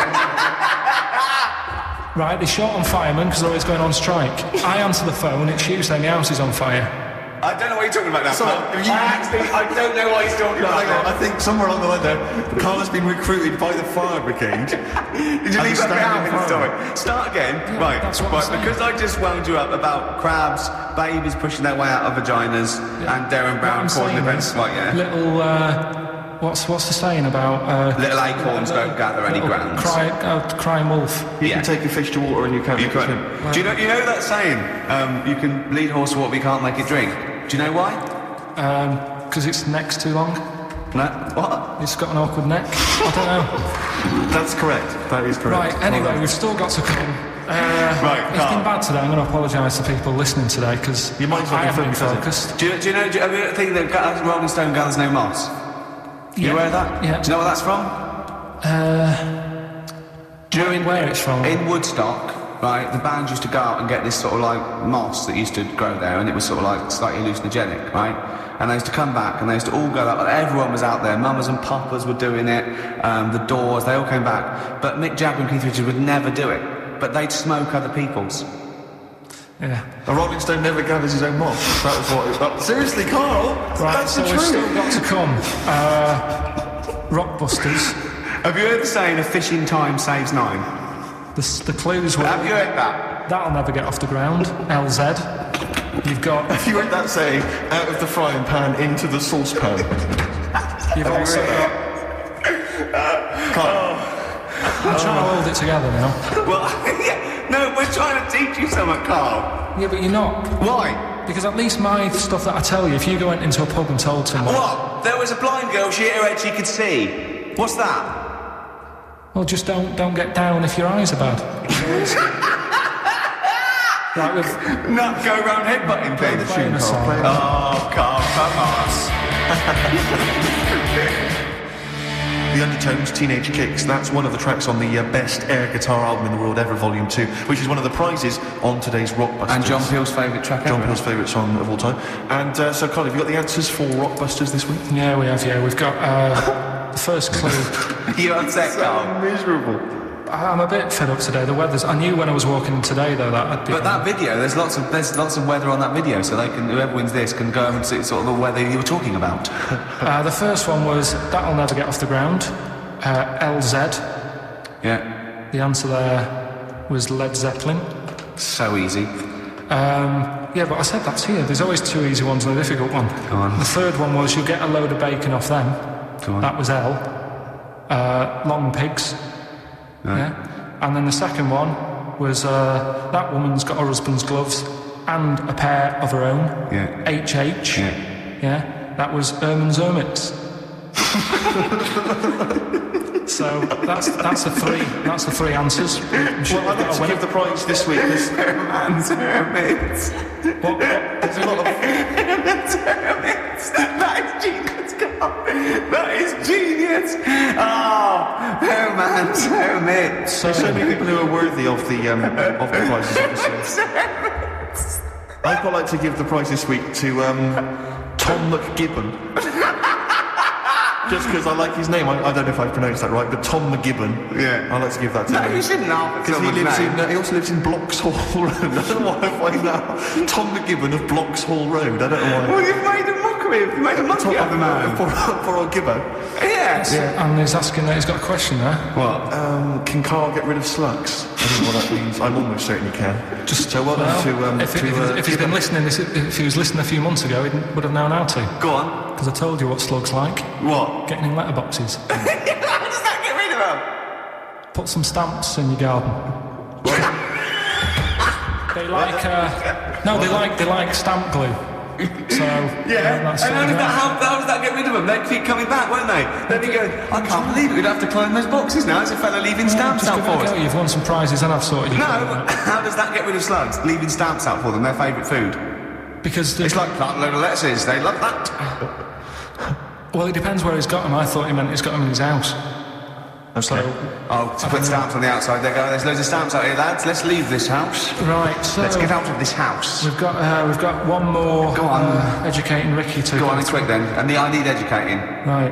Right, they short on firemen because they're always going on strike. I answer the phone, it's you saying the house is on fire. I don't know what you're talking about now. So, I don't know what he's talking about. I think somewhere along the line there, Carl has been recruited by the fire brigade. Did you leave that bit out in the story? Start again. Yeah, right, that's what I'm saying. because I just wound you up about crabs, babies pushing their way out of vaginas, and Darren Brown causing events like, yeah. Little, what's the saying about... Little acorns don't gather any grounds. Crying wolf. You can take a fish to water and you can't. You couldn't. Do you know that saying? You can lead horse to water, but you can't make it drink. Do you know why? Because its neck's too long. No. What? It's got an awkward neck. I don't know. That's correct. That is correct. Right, anyway, we've still got to come. Right, it's been bad today. I'm going to apologise to people listening today because You might as well I haven't been focus, focused. Do you know? Have you think that Rolling Stone gathers no moss? You aware of that? Yeah. Do you know where that's from? Where it's from? In Woodstock, right, the band used to go out and get this sort of like moss that used to grow there, and it was sort of like slightly hallucinogenic, right? And they used to come back and they used to all go out, and everyone was out there, mamas and papas were doing it, the Doors, they all came back. But Mick Jagger and Keith Richards would never do it, but they'd smoke other people's. Yeah. A Rolling Stone never gathers his own moss. That was what it was. Seriously, Carl? Right, That's so the we've truth. still got to come. Rockbusters. Have you heard the saying, a fish in time saves 9? The clues were... Have you heard that? That'll never get off the ground. LZ. You've got... If you heard that saying, out of the frying pan into the saucepan. You've also got... Carl. I'm trying to hold it together now. Well, yeah, no, we're trying to teach you something, Carl. Yeah, but you're not. Why? Because at least my stuff that I tell you, if you go into a pub and told someone... What? There was a blind girl, she hit her head, she could see. What's that? Well, just don't get down if your eyes are bad. Like with... Not go round headbutting Play things. the tune, Carl. Play the Oh, Carl, come on. The Undertones, Teenage Kicks, that's one of the tracks on the best air guitar album in the world ever, Volume 2, which is one of the prizes on today's Rockbusters. And John Peel's favourite track ever. John Peel's favourite song of all time. And so, Carl, have you got the answers for Rockbusters this week? Yeah, we have, yeah. We've got the first clue. You're upset, Carl. Miserable. I'm a bit fed up today. The weather's... I knew when I was walking in today, though, that I'd be... But that video, there's lots of weather on that video, so they can, whoever wins this can go and see sort of the weather you were talking about. The first one was That'll Never Get Off the Ground. LZ. Yeah. The answer there was Led Zeppelin. So easy. Yeah, but I said that's here. There's always two easy ones and a difficult one. Go on. The third one was You'll Get a Load of Bacon Off Them. Go on. That was L. Long Pigs. Right. Yeah. And then the second one was That Woman's Got Her Husband's Gloves and a Pair of Her Own. Yeah. HH. Yeah. Yeah. That was Erman's Hermits. So that's the three answers. Well, I'd like to give the prize this week. Herman's Hermits. What? There's a lot of... Herman's Hermits. That is genius, Carl. That is genius. Oh, Herman's Hermits. There's so many people who are worthy of the prizes, obviously. I'd quite like to give the prize this week to Tom McGibbon. Just because I like his name. I don't know if I pronounced that right, but Tom McGibbon. Yeah. I'd like to give that to No, him. you shouldn't laugh at Because someone's he also lives in Bloxhall Road. I don't know why I find that. Tom McGibbon of Bloxhall Road. I don't know why. Well, you've made a mockery. You've made a monkey of the man. For old Gibbo. Yes. Yeah, and he's asking that he's got a question there. What? Can Carl get rid of slugs? I don't know what that means. I'm almost certain he can. Just so well done to... if he'd been listening, if he was listening a few months ago, he would have known how to. Go on. Because I told you what slugs like. What? Getting in letterboxes. How does that get rid of them? Put some stamps in your garden. They like they like stamp glue. So Yeah. that's And how does that get rid of them? They'd keep coming back, won't they? They'd be going, I can't believe it. We'd have to clone those boxes now. There's a fella leaving stamps just out give for it a us. go. You've won some prizes and I've sorted you. No, how does that get rid of slugs? Leaving stamps out for them, their favourite food. Because It's like plant a load of lettuces. They love that. well, it depends where he's got them. I thought he meant he's got them in his house. So To put stamps on the outside, they go, there's loads of stamps out here, lads. Let's leave this house. right. So Let's get out of this house. We've got one more. Go on. Educating Ricky to Go on, it's quick then. And I need educating. Right.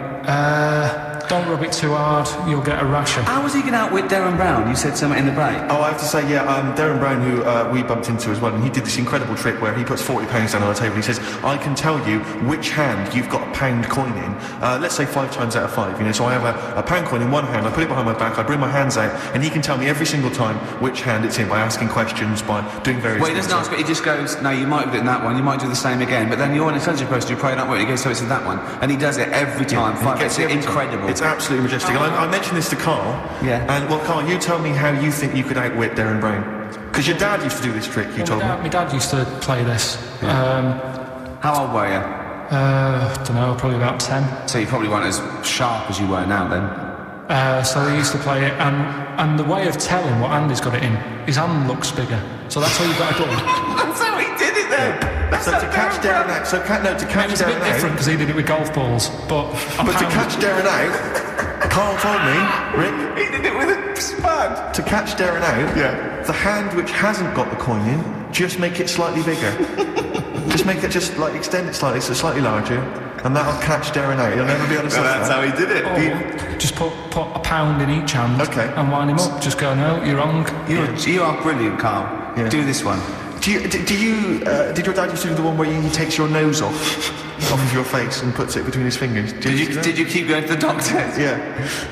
Don't rub it too hard. You'll get a rasher. How was he going to outwit Darren Brown? You said something in the break. Oh, I have to say, Darren Brown, who we bumped into as well, and he did this incredible trick where he puts £40 down on the table. He says, I can tell you which hand you've got a £1 coin in. Let's say 5 times out of 5. So I have a £1 coin in one hand, I put it behind my back, I bring my hands out, and he can tell me every single time which hand it's in by asking questions, by doing various Well, he things. doesn't ask, but he just goes, no, you might have done that one, you might do the same again, but then you're an intelligent person, you pray that way, he goes, so it's in that one. And he does it every time. He gets it every time. Incredible. It's absolutely majestic. And I mentioned this to Carl. Yeah. And, well, Carl, you tell me how you think you could outwit Darren Brown. Because your dad used to do this trick, you told me. My dad used to play this. How old were you? Don't know, probably about 10. So you probably weren't as sharp as you were now then. So he used to play it, and the way of telling what hand he's got it in, his hand looks bigger. So that's all you've got to do. That's how he did it then. So to catch Darren out, to catch It was a bit Darren different out, because he did it with golf balls, but to catch Darren out, Carl told me, Rick, He did it with a spud. to catch Darren out, the hand which hasn't got the coin in, just make it slightly bigger. Just make it extend it slightly, so it's slightly larger, and that'll catch Darren out. You'll never be able to stop That's that. how he did it. or just put £1 in each hand and wind him up. Just go, no, you're wrong. You are brilliant, Carl. Yeah. Do this one. Did your dad used to do the one where he takes your nose off of your face and puts it between his fingers? Did you keep going to the doctor? Yeah.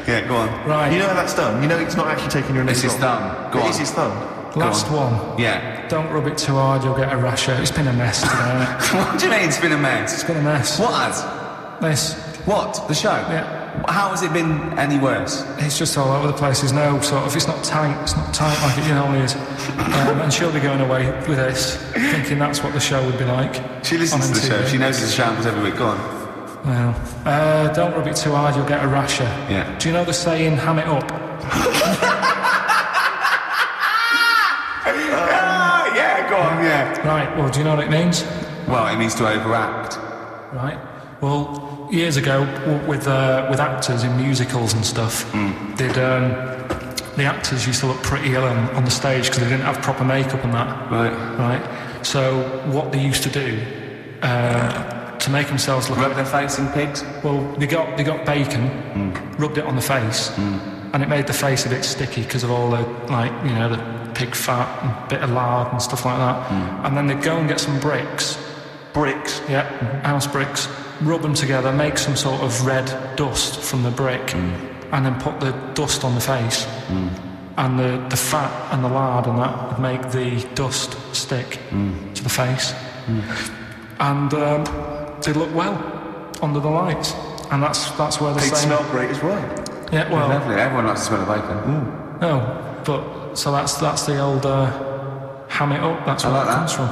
Yeah, go on. Right. You know how that's done? You know it's not actually taking your nose It's his off. thumb. Go It on. is his thumb. Last one. Yeah. Don't rub it too hard, you'll get a rasher. It's been a mess today. What do you mean it's been a mess? It's been a mess. What has? This. What? The show? Yeah. How has it been any worse? It's just all over the place. There's no sort of, it's not tight like it normally is. And she'll be going away with this, thinking that's what the show would be like. She listens to the show. She knows it's a shambles every week. Go on. Well, don't rub it too hard, you'll get a rasher. Yeah. Do you know the saying, ham it up? Yeah, go on, yeah. Right, well, do you know what it means? Well, it means to overact. Right. Well, years ago, with actors in musicals and stuff, the actors used to look pretty ill on the stage because they didn't have proper makeup and that. Right. So what they used to do to make themselves look... Rub their face in pigs? Well, they got bacon, rubbed it on the face, and it made the face a bit sticky because of all the, like, you know, the pig fat and bit of lard and stuff like that. And then they'd go and get some bricks. Bricks? Yeah, house bricks. Rub them together, make some sort of red dust from the brick, and then put the dust on the face. And the fat and the lard and that would make the dust stick to the face. And they look well under the lights. And that's where the They smell great as well. Yeah, well... Lovely. Everyone likes to smell the bacon. No, but... So that's the old ham it up, that's where like it comes from.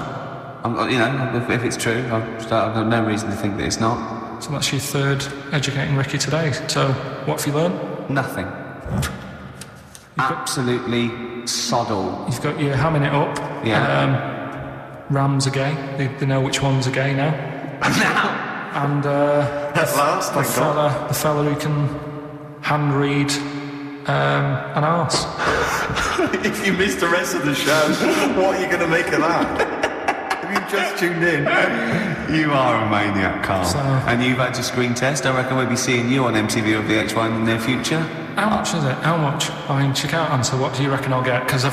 You know, if it's true, I've got no reason to think that it's not. So that's your third Educating Ricky today. So, what have you learned? Nothing. Absolutely sod all. You've got your hamming it up. Yeah. Rams are gay. They know which ones are gay now. Now! And At last, thank God. the fella who can hand read an arse. If you missed the rest of the show, what are you going to make of that? Have you just tuned in? You are a maniac, Carl. So- And you've had your screen test. I reckon we'll be seeing you on MTV or VH1 in the near future. How much is it? How much? I mean, she can't answer. What do you reckon I'll get? Because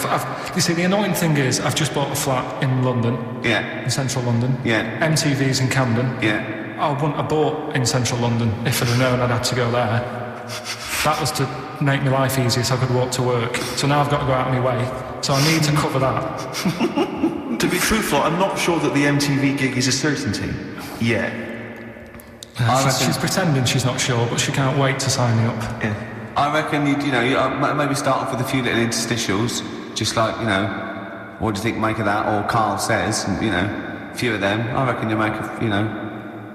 you see, the annoying thing is, I've just bought a flat in London, Yeah. in central London. Yeah. MTV's in Camden. Yeah. I wouldn't have bought in central London if I'd have known I'd had to go there. That was to make my life easier so I could walk to work. So now I've got to go out of my way. So I need to cover that. To be truthful, I'm not sure that the MTV gig is a certainty yet. She's pretending she's not sure, but she can't wait to sign me up. Yeah. I reckon you maybe start off with a few little interstitials, just like, you know, what do you think make of that? Or Carl says, you know, a few of them. I reckon you make a few grand.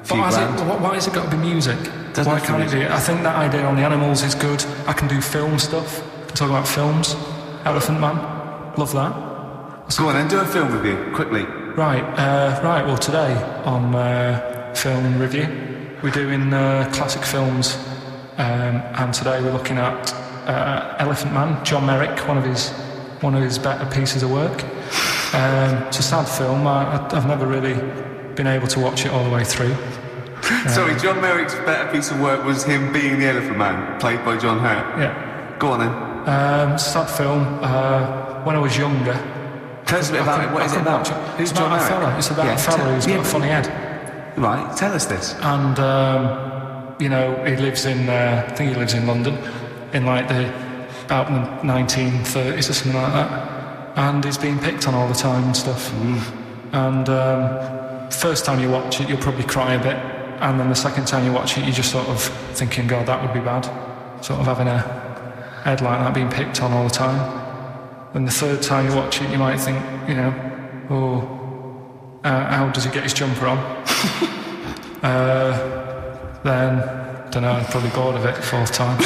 Why has it got to be music? Why can't it be? I think that idea on the animals is good. I can do film stuff. I can talk about films. Elephant Man. Love that. Go on then, do a film review, quickly. Right, well today on film review we're doing classic films, and today we're looking at Elephant Man, John Merrick, one of his better pieces of work. It's a sad film. I've never really been able to watch it all the way through. Sorry, John Merrick's better piece of work was him being the Elephant Man, played by John Hurt. Yeah. Go on then. Sad film. When I was younger. Tell us a bit about it. What is it about? Who's John Merrick? It's about a fella who's got a funny head. Right, tell us this. And, you know, he lives in, I think he lives in London, in like about the 1930s or something like that. And he's being picked on all the time and stuff. And first time you watch it, you'll probably cry a bit. And then the second time you watch it, you're just sort of thinking, God, that would be bad. Sort of having a head like that being picked on all the time. Then the third time you watch it, you might think, you know, how does he get his jumper on? Then, don't know, I'm probably bored of it the fourth time.